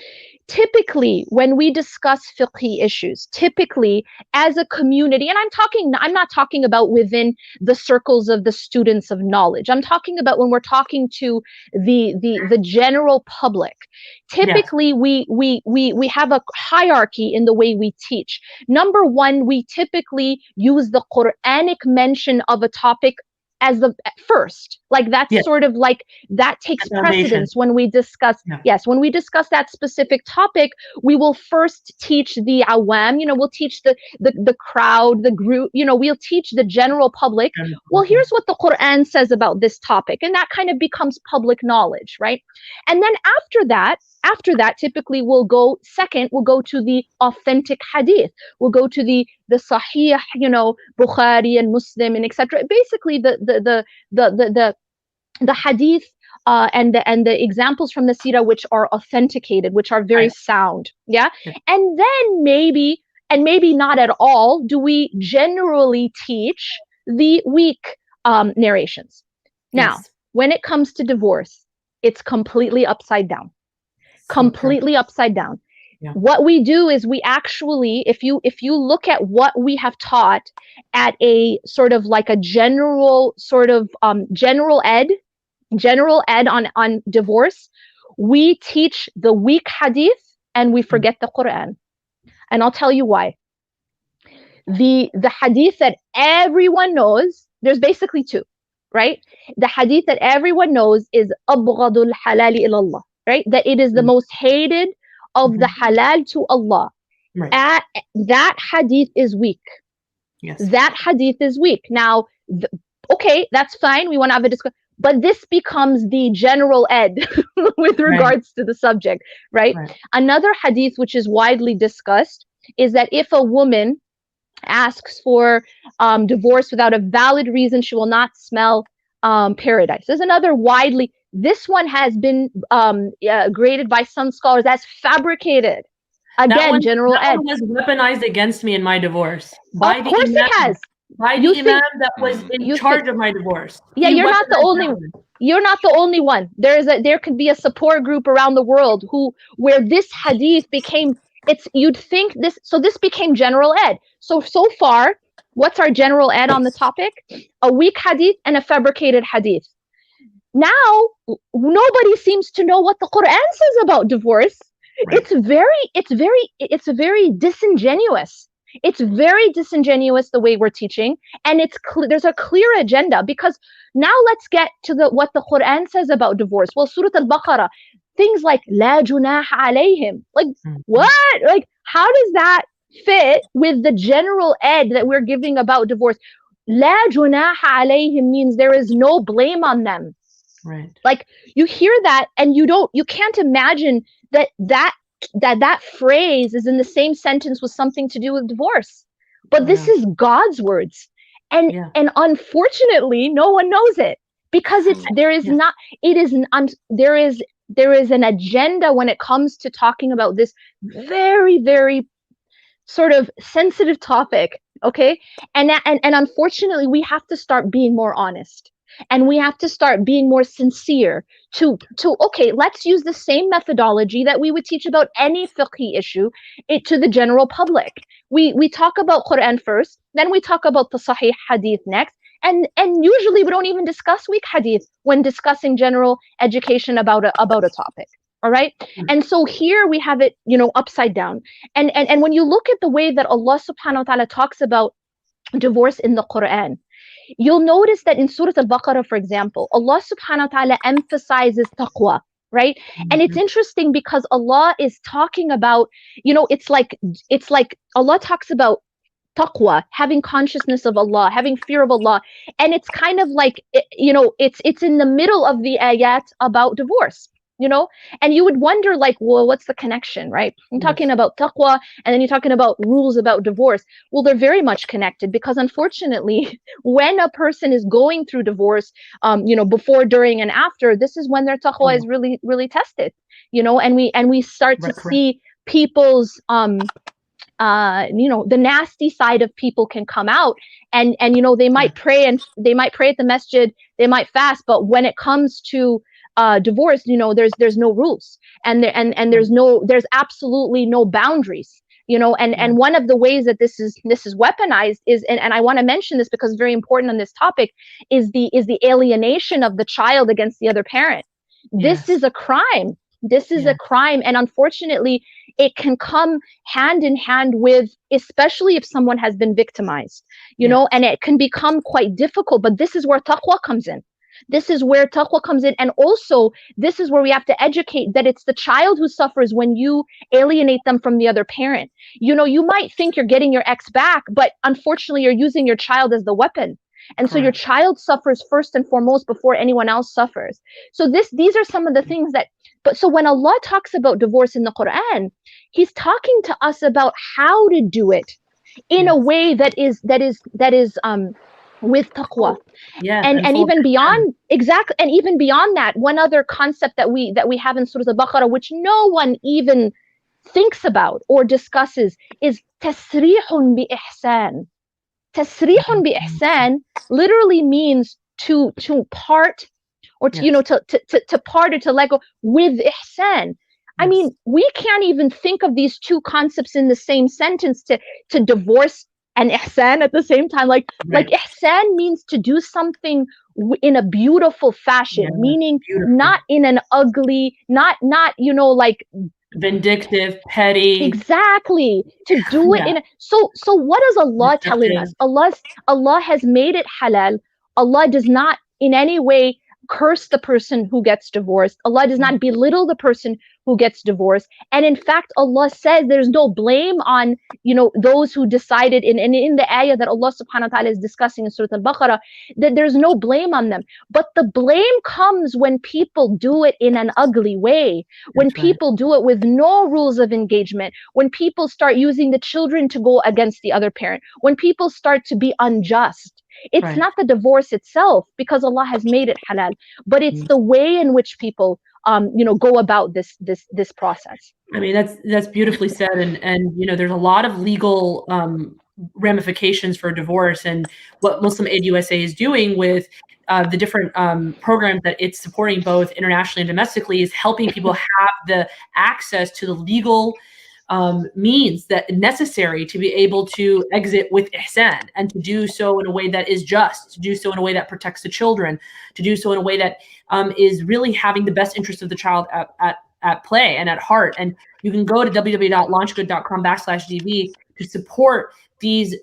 Typically, when we discuss fiqhi issues, typically as a community, and I'm not talking about within the circles of the students of knowledge. I'm talking about when we're talking to the general public. Yes. Typically, we have a hierarchy in the way we teach. Number one, we typically use the Quranic mention of a topic as the first. Like that's Yes. sort of like that takes Foundation. precedence when we discuss. Yeah. Yes, when we discuss that specific topic, we will first teach the awam. We'll teach the crowd, the group. We'll teach the general public. Well, here's what the Quran says about this topic, and that kind of becomes public knowledge, right? And then after that, typically we'll go to the authentic hadith. We'll go to the Sahih, Bukhari and Muslim and etc. Basically, the hadith, and the examples from the Sirah which are authenticated, which are very Right. sound, yeah. Yeah. And then maybe not at all do we generally teach the weak narrations. Now, Yes. when it comes to divorce, it's completely upside down. Completely upside down. Yeah. What we do is we actually, if you look at what we have taught at a sort of like a general sort of general ed on divorce, we teach the weak hadith and we forget the Quran. And I'll tell you why. The hadith that everyone knows, there's basically two, right? The hadith that everyone knows is abghadul halali ilallah, right? That it is the most hated of the halal to Allah. Right. That hadith is weak. Yes. That hadith is weak. Now, okay, that's fine. We want to have a discussion. But this becomes the general ed with regards to the subject, right? Another hadith which is widely discussed is that if a woman asks for divorce without a valid reason, she will not smell paradise. There's another widely, this one has been graded by some scholars as fabricated. Again, general ed. That one was weaponized against me in my divorce. Of course it has. By the imam that was in charge of my divorce. Yeah, you're not the only one. You're not the only one. There could be a support group around the world where this hadith became, you'd think this, so this became general ed. So far, what's our general ed on the topic? A weak hadith and a fabricated hadith. Now, nobody seems to know what the Quran says about divorce. Right. It's very disingenuous. It's very disingenuous the way we're teaching, and there's a clear agenda, because now let's get to what the Quran says about divorce. Well, Surah Al-Baqarah, things like la junaha alayhim. Like what? Like how does that fit with the general ed that we're giving about divorce? La junaha alayhim means there is no blame on them. Right. Like you hear that and you can't imagine that phrase is in the same sentence with something to do with divorce. But this is God's words. And unfortunately, no one knows it, because there is an agenda when it comes to talking about this very, very sort of sensitive topic. Okay. And unfortunately, we have to start being more honest. And we have to start being more sincere to okay, let's use the same methodology that we would teach about any fiqhi issue to the general public. We talk about Quran first, then we talk about the Sahih Hadith next, and usually we don't even discuss weak Hadith when discussing general education about a topic. All right. And so here we have it, upside down. And when you look at the way that Allah subhanahu wa ta'ala talks about divorce in the Quran, you'll notice that in Surah Al-Baqarah, for example, Allah subhanahu wa ta'ala emphasizes taqwa, right? And it's interesting because Allah is talking about, it's like Allah talks about taqwa, having consciousness of Allah, having fear of Allah. And it's kind of like, it's in the middle of the ayat about divorce. And you would wonder, like, well, what's the connection, right? I'm talking about taqwa, and then you're talking about rules about divorce. Well, they're very much connected, because unfortunately, when a person is going through divorce, before, during, and after, this is when their taqwa is really, really tested, and we start to see people's, the nasty side of people can come out, and they might pray, and they might pray at the masjid, they might fast, but when it comes to divorce, there's no rules, and there's absolutely no boundaries, and one of the ways that this is weaponized is, and I want to mention this because it's very important on this topic, is the alienation of the child against the other parent. This is a crime. This is a crime, and unfortunately, it can come hand in hand with, especially if someone has been victimized, and it can become quite difficult. But this is where taqwa comes in. This is where taqwa comes in. And also, this is where we have to educate that it's the child who suffers when you alienate them from the other parent. You might think you're getting your ex back, but unfortunately, you're using your child as the weapon. And so your child suffers first and foremost before anyone else suffers. So these are some of the things so when Allah talks about divorce in the Quran, He's talking to us about how to do it in a way that is with taqwa. And even beyond, exactly, and even beyond that, one other concept that we have in Surah Al-Baqarah, which no one even thinks about or discusses, is tasrihun bi ihsan. Tasrihun bi ihsan literally means to part, or to part, or to let go with ihsan. I mean, we can't even think of these two concepts in the same sentence, to divorce and ihsan at the same time. Like ihsan means to do something in a beautiful fashion, meaning not in an ugly, not like vindictive, petty. Exactly. To do it in so what is Allah telling us? Allah has made it halal. Allah does not in any way curse the person who gets divorced. Allah does not belittle the person who gets divorced. And in fact, Allah says there's no blame on, those who decided in the ayah that Allah subhanahu wa ta'ala is discussing in Surah Al-Baqarah, that there's no blame on them. But the blame comes when people do it in an ugly way, when people do it with no rules of engagement, when people start using the children to go against the other parent, when people start to be unjust. It's not the divorce itself, because Allah has made it halal, but it's the way in which people, go about this process. I mean, that's beautifully said, and there's a lot of legal ramifications for divorce, and what Muslim Aid USA is doing with the different programs that it's supporting both internationally and domestically is helping people have the access to the legal means that necessary to be able to exit with ihsan, and to do so in a way that is just, to do so in a way that protects the children, to do so in a way that is really having the best interest of the child at play and at heart. And you can go to www.launchgood.com/DV to support these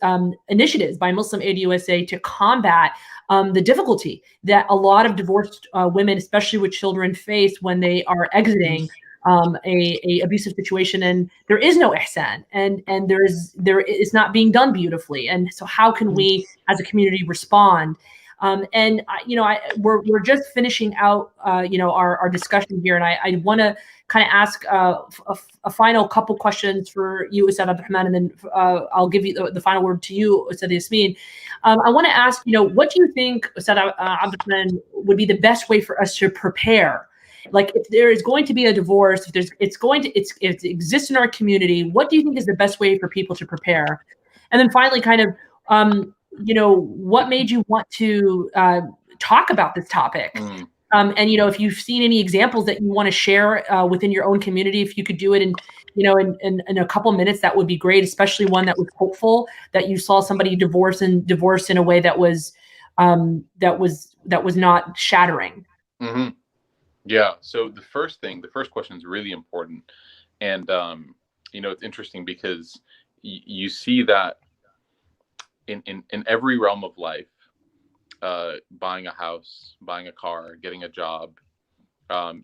initiatives by Muslim Aid USA to combat the difficulty that a lot of divorced women, especially with children, face when they are exiting a abusive situation, and there is no ihsan, and it's not being done beautifully. And so how can we as a community respond? We're just finishing out our discussion here, and I want to kind of ask a final couple questions for you, Ustad Abdulrahman, and then I'll give you the final word to you, Ustad Yasmin. I want to ask, what do you think, Ustad Abdulrahman, would be the best way for us to prepare? Like, if there is going to be a divorce, if it exists in our community, what do you think is the best way for people to prepare? And then finally, kind of, what made you want to talk about this topic. And if you've seen any examples that you want to share within your own community, if you could do it in a couple minutes, that would be great. Especially one that was hopeful, that you saw somebody divorced in a way that was not shattering. Mm-hmm. Yeah. So the first question is really important, and it's interesting because you see that in every realm of life. Buying a house, buying a car, getting a job,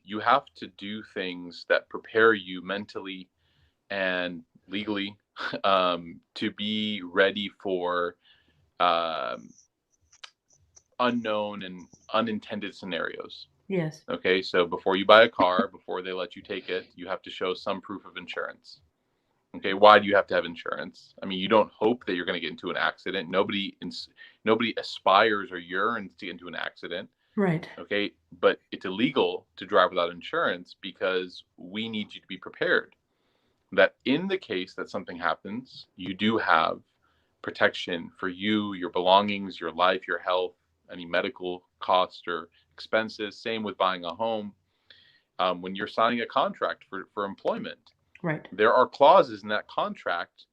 you have to do things that prepare you mentally and legally to be ready for unknown and unintended scenarios. Yes. Okay, so before you buy a car, before they let you take it, you have to show some proof of insurance. Okay, why do you have to have insurance? I mean, you don't hope that you're going to get into an accident. Nobody aspires or yearns to get into an accident. Right. Okay, but it's illegal to drive without insurance because we need you to be prepared. That in the case that something happens, you do have protection for you, your belongings, your life, your health, any medical costs or expenses. Same with buying a home. When you're signing a contract for employment. Right. There are clauses in that contract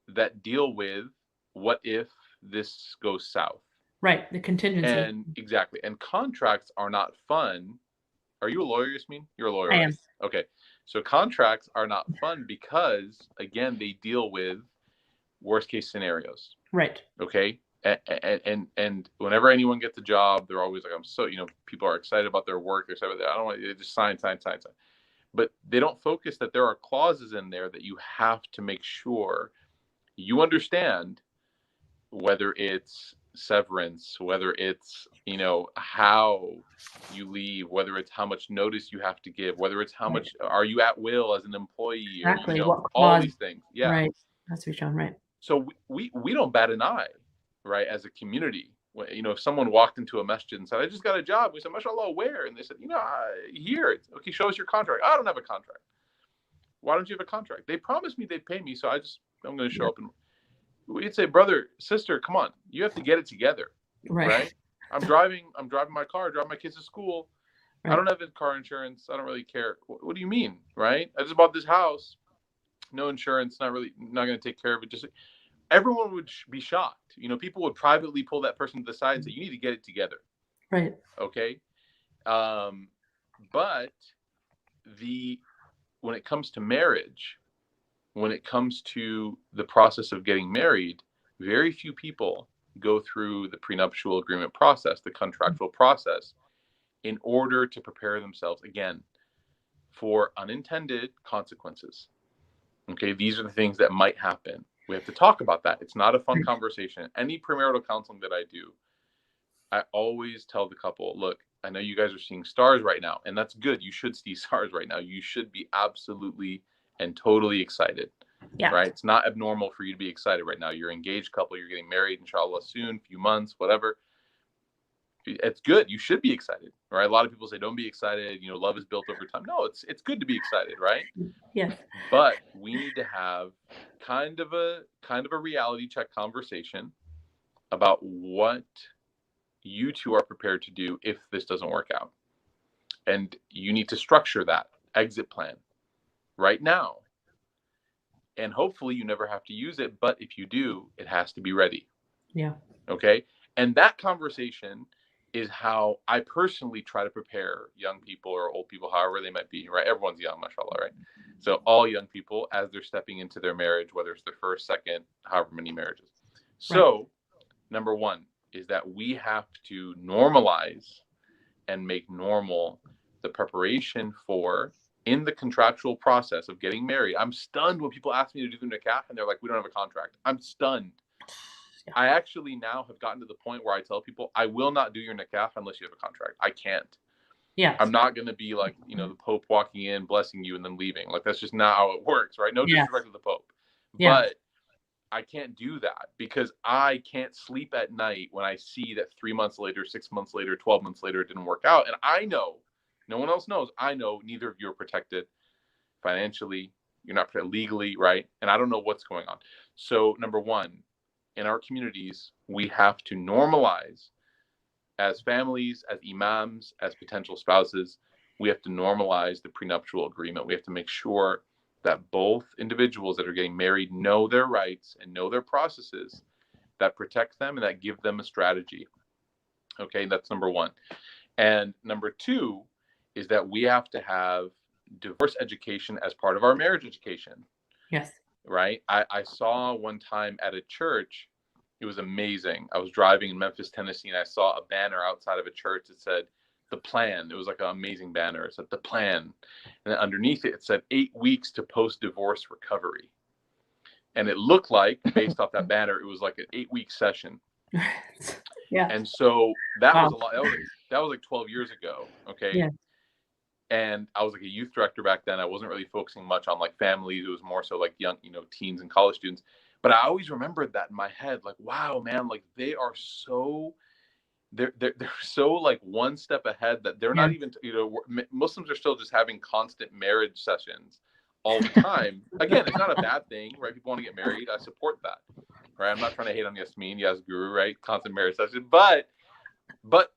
that deal with what if this goes south. Right. The contingency. And exactly. And contracts are not fun. Are you a lawyer, Yasmin? You're a lawyer. I am. Okay. So contracts are not fun because, again, they deal with worst case scenarios. Right. Okay. And whenever anyone gets a job, they're always like, I'm so, people are excited about their work. They're excited about that. I don't want to just sign. But they don't focus that there are clauses in there that you have to make sure you understand, whether it's severance, whether it's, how you leave, whether it's how much notice you have to give, whether it's how much are you at will as an employee, exactly. or, all these things. Yeah. Right. That's what you're right. So we don't bat an eye, right, as a community. If someone walked into a masjid and said, I just got a job, we said, mashallah, where? And they said, here. Okay, show us your contract. I don't have a contract. Why don't you have a contract? They promised me they'd pay me, so I'm going to show up. And we'd say, brother, sister, come on, you have to get it together. Right? I'm driving my car, driving my kids to school. Right. I don't have car insurance. I don't really care. What do you mean, right? I just bought this house. No insurance, not going to take care of it. Just everyone would be shocked. People would privately pull that person to the side and say, you need to get it together. Right. Okay. But when it comes to marriage, when it comes to the process of getting married, very few people go through the prenuptial agreement process, the contractual process, in order to prepare themselves, again, for unintended consequences. Okay. These are the things that might happen. We have to talk about that. It's not a fun conversation. Any premarital counseling that I do, I always tell the couple, look, I know you guys are seeing stars right now, and that's good. You should see stars right now. You should be absolutely and totally excited. Yeah. Right? It's not abnormal for you to be excited right now. You're an engaged couple. You're getting married, inshallah, soon, few months, whatever. It's good. You should be excited, right? A lot of people say, don't be excited. Love is built over time. No, it's good to be excited, right? Yes. But we need to have kind of a reality check conversation about what you two are prepared to do if this doesn't work out. And you need to structure that exit plan right now. And hopefully you never have to use it. But if you do, it has to be ready. Yeah. Okay. And that conversation is how I personally try to prepare young people or old people, however they might be, right? Everyone's young, mashallah, right? So all young people, as they're stepping into their marriage, whether it's their first, second, however many marriages. So number one is that we have to normalize and make normal the preparation for, in the contractual process of getting married. I'm stunned when people ask me to do the nikah and they're like, we don't have a contract. I'm stunned. Yeah. I actually now have gotten to the point where I tell people, I will not do your nikah unless you have a contract. I can't. Yeah. I'm not going to be like, the Pope walking in, blessing you, and then leaving. Like, that's just not how it works, right? No disrespect to the Pope. Yeah. But I can't do that because I can't sleep at night when I see that 3 months later, 6 months later, 12 months later, it didn't work out. And I know, no one else knows, I know neither of you are protected financially. You're not protected legally, right? And I don't know what's going on. So number one, in our communities, we have to normalize as families, as imams, as potential spouses, we have to normalize the prenuptial agreement. We have to make sure that both individuals that are getting married know their rights and know their processes that protect them and that give them a strategy. Okay, that's number one. And number two is that we have to have divorce education as part of our marriage education. Yes. Right? I saw one time at a church, it was amazing. I was driving in Memphis, Tennessee, and I saw a banner outside of a church that said, "The Plan." It was like an amazing banner. It said, "The Plan." And then underneath it, it said 8 weeks to post-divorce recovery. And it looked like, based off that banner, it was like an 8-week session. Yeah. And so that Wow. was a lot. That was like 12 years ago. Okay. Yeah. And I was like a youth director back then. I wasn't really focusing much on like families. It was more so like young, teens and college students. But I always remembered that in my head, like, wow, man, like they are so, they're so like one step ahead that they're not even, Muslims are still just having constant marriage sessions all the time. Again, it's not a bad thing, right? People want to get married. I support that, right? I'm not trying to hate on Yasmin, Yas Guru, right? Constant marriage session. But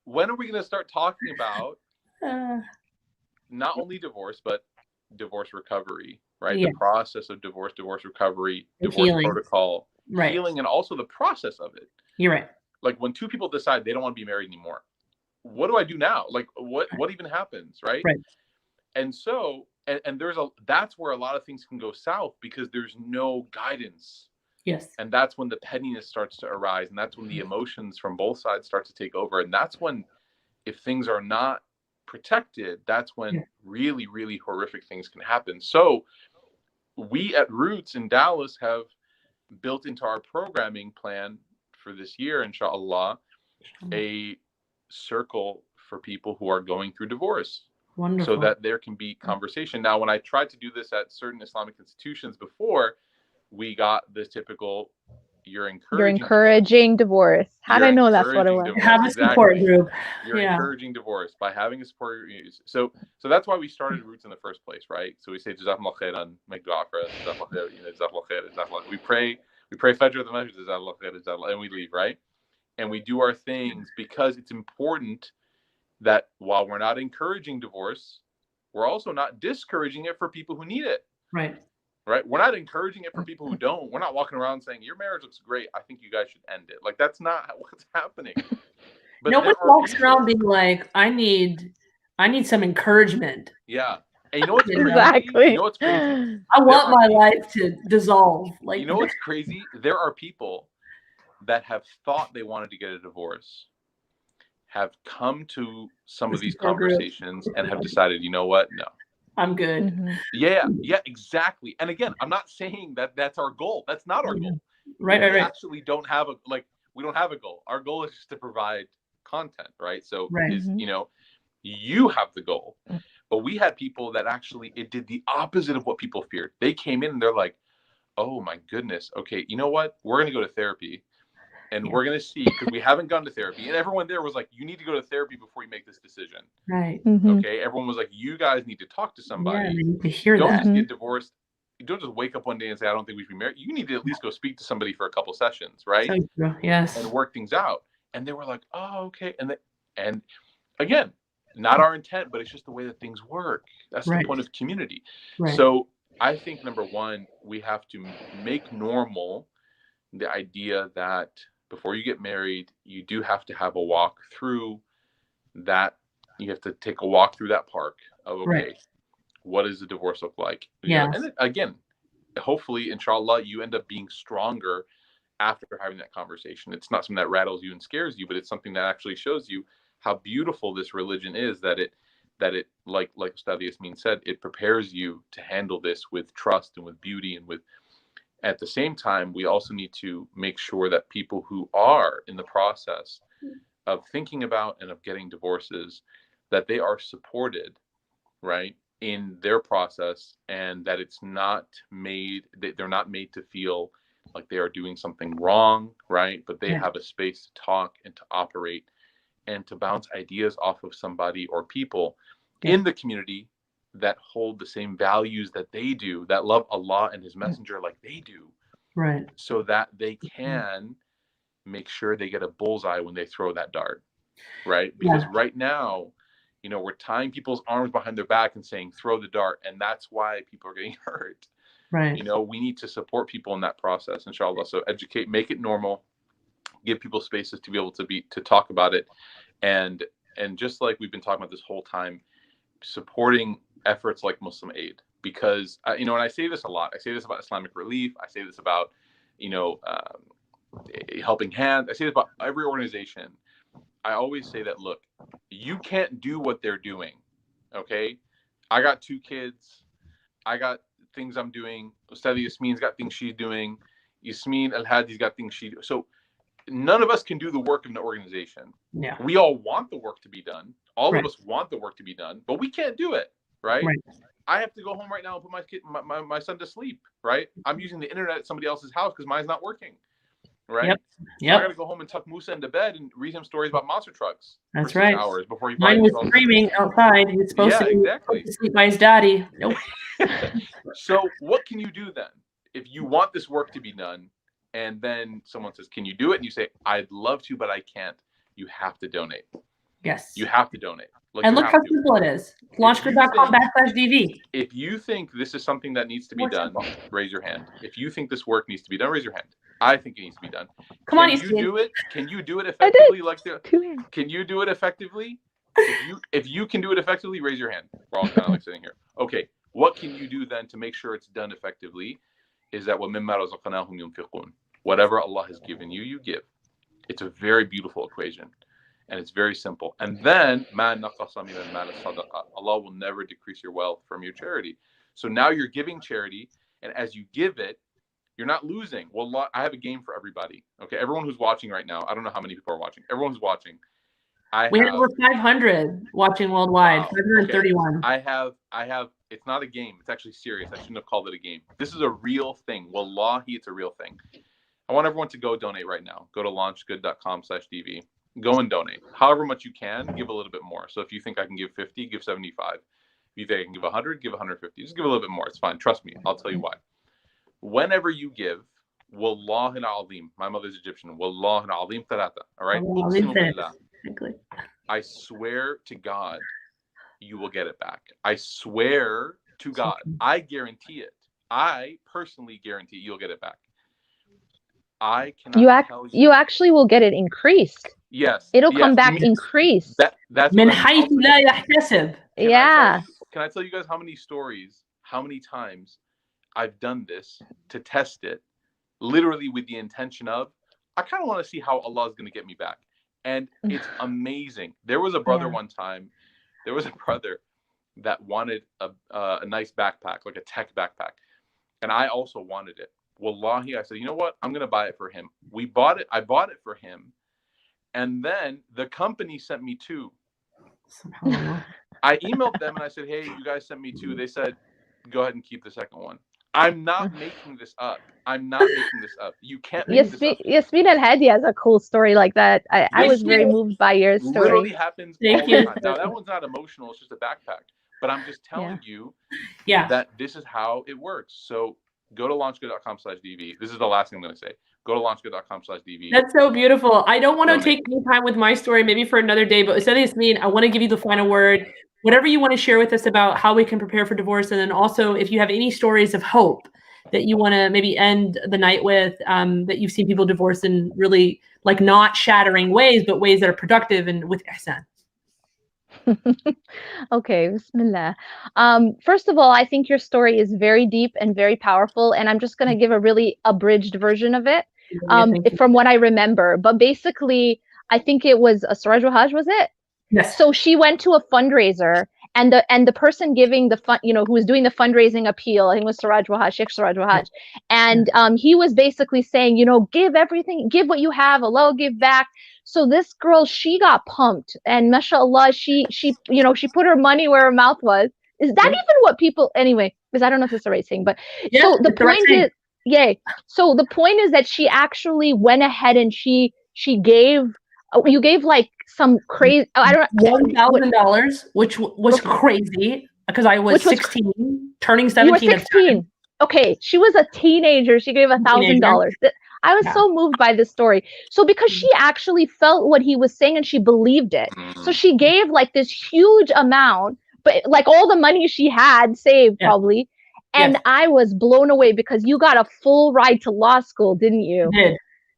when are we going to start talking about not only divorce, but divorce recovery, right? Yeah. The process of divorce recovery, And divorce healing. protocol, Right. healing, and also the process of it. You're right. Like when two people decide they don't want to be married anymore, what do I do now? Like what even happens, right? Right. And so, and that's where a lot of things can go south because there's no guidance. Yes. And that's when the pettiness starts to arise, and that's when the emotions from both sides start to take over. And that's when, if things are not protected, that's when really, really horrific things can happen. So we at Roots in Dallas have built into our programming plan for this year, inshallah, a circle for people who are going through divorce. Wonderful. So that there can be conversation. Now, when I tried to do this at certain Islamic institutions before, we got the typical, you're encouraging divorce. How did I know that's what it was? Have a support group. You're encouraging divorce by having a support group. So that's why we started Roots in the first place, right? So we say Jazakumullah khairan, make dua for us, Jazakumullah khair, we pray Fajr at the masjid, Jazakumullah khair, and we leave, right? And we do our things because it's important that while we're not encouraging divorce, we're also not discouraging it for people who need it. Right. Right? We're not encouraging it for people who don't. We're not walking around saying, your marriage looks great, I think you guys should end it. Like, that's not what's happening. But nobody walks around being like, I need some encouragement. Yeah. And you know what's crazy? Exactly. You know what's crazy? I want my life to dissolve. Like, you know what's crazy? There are people that have thought they wanted to get a divorce, have come to some of these conversations and have decided, you know what? No. I'm good. Mm-hmm. Yeah, exactly. And again, I'm not saying that that's our goal. That's not our goal. Right. We actually don't have we don't have a goal. Our goal is just to provide content, right? So you have the goal. But we had people that actually, it did the opposite of what people feared. They came in and they're like, oh my goodness, okay, you know what? We're going to go to therapy. And we're going to see, because we haven't gone to therapy. And everyone there was like, you need to go to therapy before you make this decision. Right. Mm-hmm. Okay. Everyone was like, you guys need to talk to somebody. Yeah, you need to hear don't that. just get divorced. You don't just wake up one day and say, I don't think we should be married. You need to at least go speak to somebody for a couple sessions, right? Yes. And work things out. And they were like, oh, okay. And again, not our intent, but it's just the way that things work. That's the point of community. Right. So I think, number one, we have to make normal the idea that before you get married, you do have to have a walk through that. You have to take a walk through that park of, okay, what does the divorce look like? Yeah. And then, again, hopefully, inshallah, you end up being stronger after having that conversation. It's not something that rattles you and scares you, but it's something that actually shows you how beautiful this religion is, that it like Ustad Yasmin said, it prepares you to handle this with trust and with beauty and with. At the same time, we also need to make sure that people who are in the process of thinking about and of getting divorces, that they are supported, right, in their process, and that it's not made, they're not made to feel like they are doing something wrong, right? But they have a space to talk and to operate and to bounce ideas off of somebody or people in the community that hold the same values that they do, that love Allah and His Messenger like they do, right? So that they can make sure they get a bullseye when they throw that dart. right? Because right now, you know, we're tying people's arms behind their back and saying, throw the dart. And that's why people are getting hurt. Right. You know, we need to support people in that process, inshallah. So educate, make it normal, give people spaces to be able to talk about it. And just like we've been talking about this whole time, supporting efforts like Muslim Aid, because, you know, and I say this a lot, I say this about Islamic Relief, I say this about, you know, Helping Hand, I say this about every organization. I always say that, look, you can't do what they're doing, okay? I got 2 kids, I got things I'm doing, Ustadha Yasmin's got things she's doing, Yasmin Al-Hadi's got things she does. So none of us can do the work of an organization. Yeah. We all want the work to be done. All Right. of us want the work to be done, but we can't do it, right? Right. I have to go home right now and put my son to sleep, right? I'm using the internet at somebody else's house because mine's not working, right? Yep. So Yep. I got to go home and tuck Musa into bed and read him stories about monster trucks. That's for 6 right. hours before he Mine finally was falls screaming outside. He was supposed Yeah, to be exactly. put to sleep by his daddy. Nope. So what can you do then? If you want this work to be done, and then someone says, can you do it? And you say, I'd love to, but I can't. You have to donate. Yes. You have to donate. Like, And you look have how to. simple it is. Launchgrid.com/DV. If you think this is something that needs to be More done, simple. raise your hand. If you think this work needs to be done, raise your hand. I think it needs to be done. Come on, Can you Yasmin. do it? Can you do it I did. effectively? Like the 2 hands. Can you do it effectively? If you can do it effectively, raise your hand. We're all kind of like sitting here. Okay, what can you do then to make sure it's done effectively? Is that وَمِمَّا رَزَقْنَاهُمْ يُنْفِقُونَ. Whatever Allah has given you, you give. It's a very beautiful equation, and it's very simple. And then مَا نَقَصَ مِنَ الْمَالِ صَدَقَةٌ. Allah will never decrease your wealth from your charity. So now you're giving charity, and as you give it, you're not losing. Well, I have a game for everybody. Okay, everyone who's watching right now, I don't know how many people are watching. Everyone who's watching, We had over 500 watching worldwide. Wow. 531. I have, it's not a game. It's actually serious. I shouldn't have called it a game. This is a real thing. Wallahi, it's a real thing. I want everyone to go donate right now. Go to launchgood.com/DV. Go and donate. However much you can, give a little bit more. So if you think I can give 50, give 75. If you think I can give 100, give 150. Just give a little bit more. It's fine. Trust me. I'll tell you why. Whenever you give, Wallahi al-azim. My mother's Egyptian. Wallahi al-azim thalatha. All right? Uqsimu billah. Exactly. I swear to God, you will get it back. I swear to God. I guarantee it. I personally guarantee you'll get it back. I cannot tell you. You actually will get it increased. Yes. It'll come yes. back increased. That's من what I mean. حيث لا يحتسب. Yeah. Can I tell you guys how many stories, how many times I've done this to test it, literally with the intention of, I kind of want to see how Allah is going to get me back. And it's amazing. There was a brother one time, there was a brother that wanted a nice backpack, like a tech backpack. And I also wanted it. Wallahi, I said, you know what? I'm going to buy it for him. We bought it. I bought it for him. And then the company sent me 2. I emailed them and I said, hey, you guys sent me 2. They said, go ahead and keep the second one. I'm not making this up. I'm not making this up. You can't make this up. Yasmin Al-Hadi has a cool story like that. I was very moved by your story. Literally happens all Thank the you. time. Now, that one's not emotional. It's just a backpack. But I'm just telling you Yeah. that this is how it works. So go to launchgood.com/DV. This is the last thing I'm going to say. Go to launchgood.com/DV. That's so beautiful. I don't want to Donate. take any time with my story, maybe for another day, but Ustadha Yasmin, I want to give you the final word. Whatever you want to share with us about how we can prepare for divorce, and then also if you have any stories of hope that you want to maybe end the night with, that you've seen people divorce in really like not shattering ways, but ways that are productive and with ihsan. Okay, Bismillah. First of all, I think your story is very deep and very powerful, and I'm just going to give a really abridged version of it from what I remember. But basically, I think it was Suraj Wahaj, was it? Yes. So she went to a fundraiser, and the person giving the fund, who was doing the fundraising appeal, I think it was Suraj Wahaj, Sheikh Suraj Wahaj, and he was basically saying, give everything, give what you have, Allah will give back. So this girl, she got pumped, and mashallah, she put her money where her mouth was. Is that even what people, anyway, because I don't know if it's the right thing, but so the point is, so the point is that she actually went ahead and she gave, you gave like some crazy, I don't know, $1,000, which was crazy because I was 16, turning 17. You were 16. Okay, she was a teenager. She gave $1,000. I was so moved by this story. So because she actually felt what he was saying and she believed it. So she gave like this huge amount, but like all the money she had saved probably. And I was blown away because you got a full ride to law school, didn't you?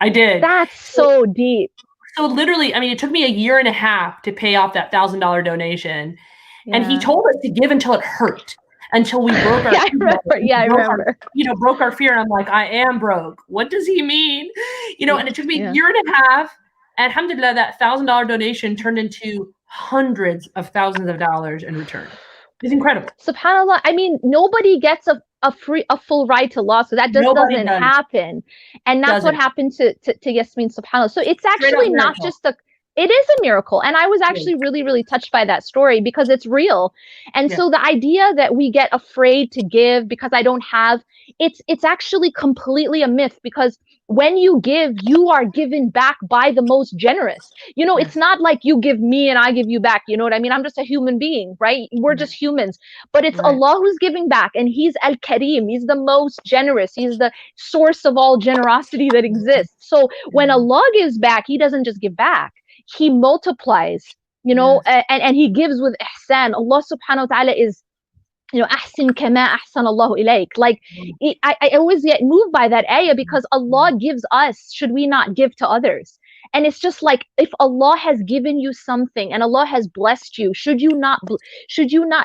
I did. That's so deep. So literally, I mean, it took me 1.5 years to pay off that $1,000 donation. And he told us to give until it hurt, until we broke our I remember. Broke our fear. And I'm like, I am broke. What does he mean? And it took me 1.5 years. And alhamdulillah, that $1,000 donation turned into hundreds of thousands of dollars in return. It's incredible. SubhanAllah. I mean, nobody gets a full ride to law, so that just doesn't happen. And that's what happened to Yasmin, SubhanAllah. So it's actually not just it is a miracle. And I was actually really, really touched by that story because it's real. And so the idea that we get afraid to give because I don't have, it's actually completely a myth, because when you give, you are given back by the most generous. It's not like you give me and I give you back. You know what I mean? I'm just a human being, right? We're just humans. But it's Allah who's giving back, and He's Al-Kareem. He's the most generous. He's the source of all generosity that exists. So when Allah gives back, He doesn't just give back. He multiplies, and He gives with ihsan. Allah subhanahu wa ta'ala is, ahsin kama ahsan Allahu ilayk. Like, I always get moved by that ayah, because Allah gives us, should we not give to others? And it's just like, if Allah has given you something and Allah has blessed you, should you not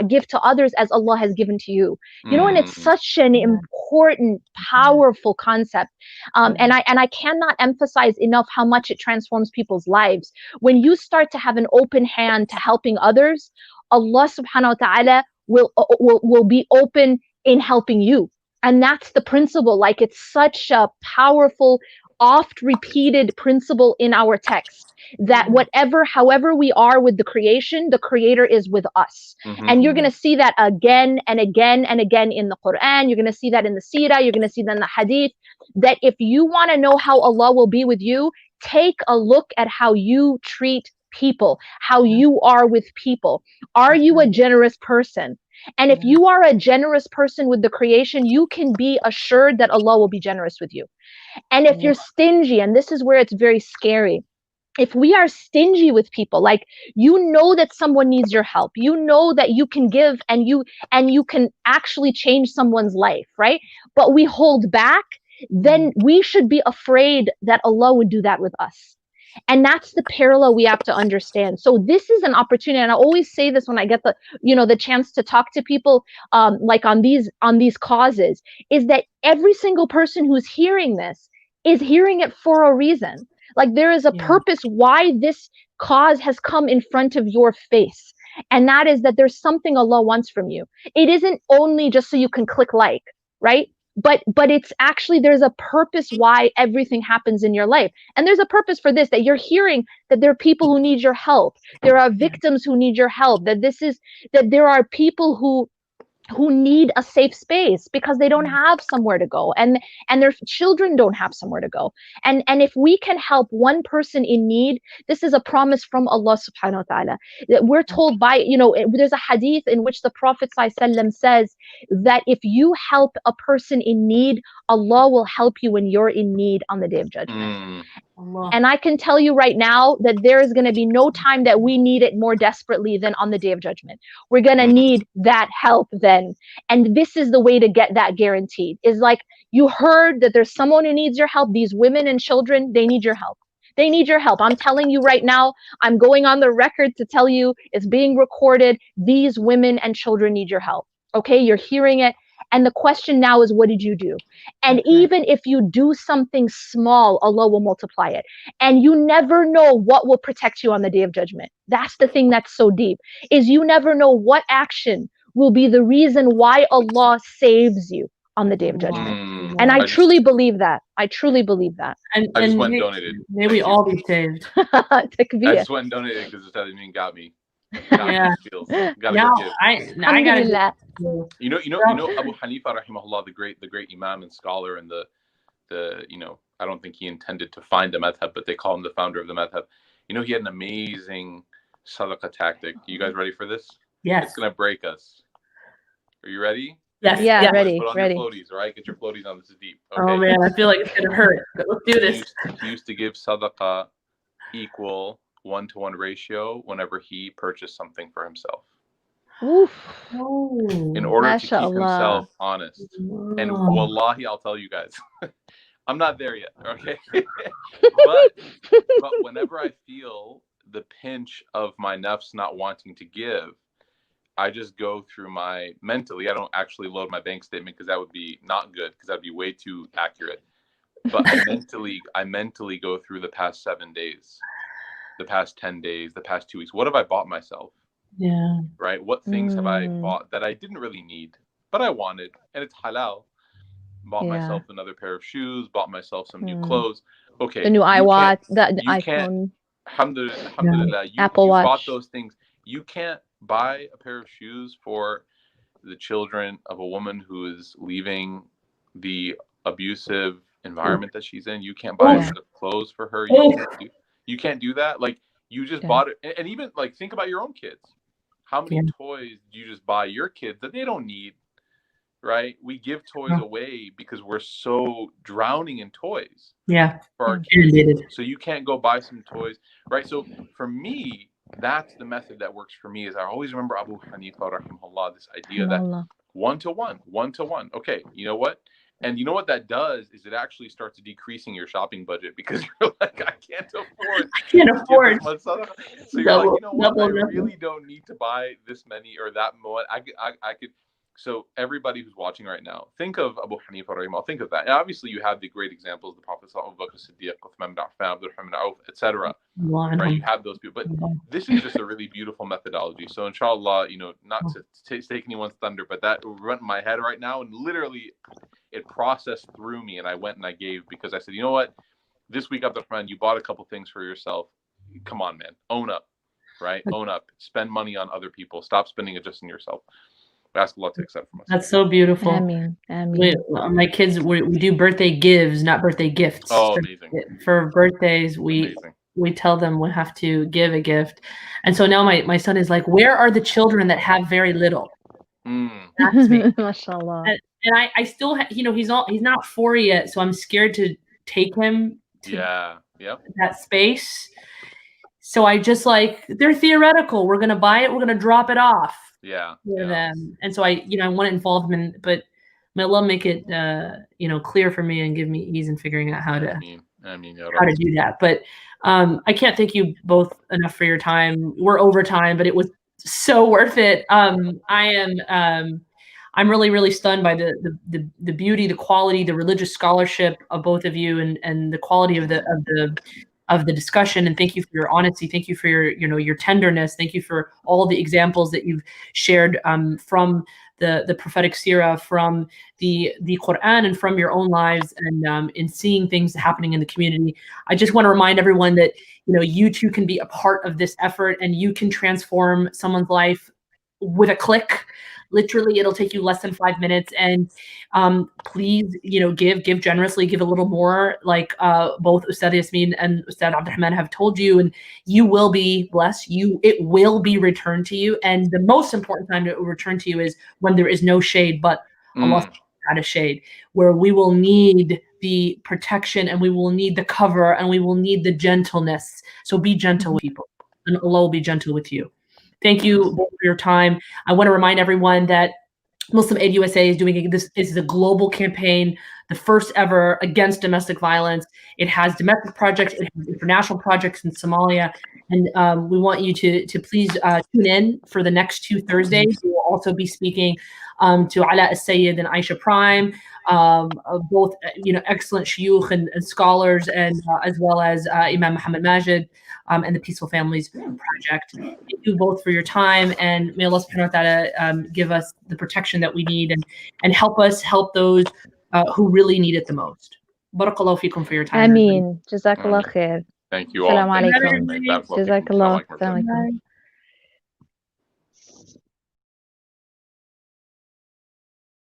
give to others as Allah has given to you? And it's such an important, powerful concept. And I cannot emphasize enough how much it transforms people's lives. When you start to have an open hand to helping others, Allah subhanahu wa ta'ala will be open in helping you. And that's the principle. Like, it's such a powerful, oft repeated principle in our text, that however we are with the creation, the creator is with us. And you're going to see that again and again and again in the Quran. You're going to see that in the Seerah. You're going to see that in the Hadith, that if you want to know how Allah will be with you, take a look at how you treat people, how you are with people. Are you a generous person? And if you are a generous person with the creation, you can be assured that Allah will be generous with you. And if you're stingy, and this is where it's very scary, if we are stingy with people, like, that someone needs your help, that you can give and you can actually change someone's life, right? But we hold back, then we should be afraid that Allah would do that with us. And that's the parallel we have to understand. So this is an opportunity, and I always say this when I get the chance to talk to people, like on these causes, is that every single person who's hearing this is hearing it for a reason. Like, there is a purpose why this cause has come in front of your face, and that is that there's something Allah wants from you. It isn't only just so you can click like, right? But it's actually, there's a purpose why everything happens in your life. And there's a purpose for this, that you're hearing that there are people who need your help. There are victims who need your help, that there are people who need a safe space because they don't have somewhere to go, and their children don't have somewhere to go. And if we can help one person in need, this is a promise from Allah subhanahu wa ta'ala, that we're told by, there's a hadith in which the Prophet ﷺ says that if you help a person in need, Allah will help you when you're in need on the Day of Judgment. And I can tell you right now that there is going to be no time that we need it more desperately than on the Day of Judgment. We're going to need that help then. And this is the way to get that guaranteed. Is like, you heard that there's someone who needs your help. These women and children, they need your help. They need your help. I'm telling you right now, I'm going on the record to tell you, it's being recorded. These women and children need your help. Okay, you're hearing it. And the question now is, what did you do? And even if you do something small, Allah will multiply it. And you never know what will protect you on the Day of Judgment. That's the thing that's so deep, is you never know what action will be the reason why Allah saves you on the Day of Judgment. And I truly believe that. I truly believe that. I just went and donated. May we all be saved. I just went and donated because the Taliban got me. I gotta you know Abu Hanifa rahimahullah, the great imam and scholar, and the I don't think he intended to find the madhab, but they call him the founder of the madhab. He had an amazing sadaqah tactic. You guys ready for this? Yes. It's gonna break us. Are you ready? Yes. Yeah, Yeah. ready, Put on ready. your floaties, right? Get your floaties on. This is deep. Okay. Oh man, I feel like it's gonna hurt. But let's do this. He used to give sadaqah equal 1-to-1 ratio whenever he purchased something for himself, Oof. in order to keep MashaAllah. himself honest. And wallahi, I'll tell you guys, I'm not there yet, okay? but whenever I feel the pinch of my nafs not wanting to give, I just go through my mentally. I don't actually load my bank statement because that would be not good, because that'd be way too accurate. But I mentally go through the past 7 days, the past 10 days, the past 2 weeks. What have I bought myself? Yeah. Right? What things have I bought that I didn't really need, but I wanted, and it's halal? Bought myself another pair of shoes, bought myself some new clothes. Okay. The new iWatch, the you can't, iPhone, alhamdulillah, Apple you Watch. bought those things. You can't buy a pair of shoes for the children of a woman who is leaving the abusive environment that she's in. You can't buy a set of clothes for her. You can't do that. Like, you just bought it. And even like, think about your own kids. How many toys do you just buy your kids that they don't need? Right? We give toys away because we're so drowning in toys. Yeah. For our kids. So you can't go buy some toys, right? So for me, that's the method that works for me. Is I always remember Abu Hanifa rahimahullah, this idea that 1-to-1. Okay, you know what? And you know what that does is it actually starts decreasing your shopping budget, because you're like, I can't afford. So you're like, you know what? I really don't need to buy this many or that much. I could. So everybody who's watching right now, think of Abu Hanifa rahimahullah. Think of that. And obviously, you have the great examples: the Prophet Abu Bakr Siddiq, Uthman bin Affan, Abdurrahman bin Auf, etc. Right? You have those people, but this is just a really beautiful methodology. So inshallah, not to take anyone's thunder, but that went in my head right now, and literally, it processed through me, and I went and I gave, because I said, you know what? This week, Abdurrahman, you bought a couple things for yourself. Come on, man, own up, right? Own up. Spend money on other people. Stop spending it just on yourself. Ask Allah to accept from us. That's so beautiful. Ameen. My kids, we do birthday gives, not birthday gifts. Oh, amazing. For birthdays, we tell them we have to give a gift. And so now my son is like, where are the children that have very little? That's me. MashaAllah. And I still, he's not 4 yet, so I'm scared to take him to that space. So I just they're theoretical. We're gonna buy it. We're gonna drop it off. For them. And so I want to involve them in, but may Allah make it clear for me and give me ease in figuring out how to do that. But I can't thank you both enough for your time. We're over time, but it was so worth it. I'm really, really stunned by the beauty, the quality, the religious scholarship of both of you, and the quality of the discussion. And thank you for your honesty. Thank you for your tenderness. Thank you for all the examples that you've shared from the prophetic seerah, from the Quran, and from your own lives, and in seeing things happening in the community. I just want to remind everyone that you too can be a part of this effort, and you can transform someone's life with a click. Literally, it'll take you less than 5 minutes. And please, give generously, give a little more, like both Ustad Yasmin and Ustad Abdurrahman have told you, and you will be blessed. It will be returned to you. And the most important time to return to you is when there is no shade, but Allah out of shade, where we will need the protection, and we will need the cover, and we will need the gentleness. So be gentle with people, and Allah will be gentle with you. Thank you both for your time. I want to remind everyone that Muslim Aid USA is doing this. This is a global campaign, the first ever against domestic violence. It has domestic projects, it has international projects in Somalia, and we want you to please tune in for the next 2 Thursdays. We will also be speaking to Ala As-Sayyid and Aisha Prime, both excellent shuyukh and scholars, and as well as Imam Muhammad Majid and the Peaceful Families Project. Thank you both for your time, and may Allah subhanahu wa ta'ala give us the protection that we need, and help us help those who really need it the most. Barakallahu feekum for your time. Ameen. Jazakallah khair. Thank you all. Assalamu alaikum. Jazakallah. Assalamu alaikum.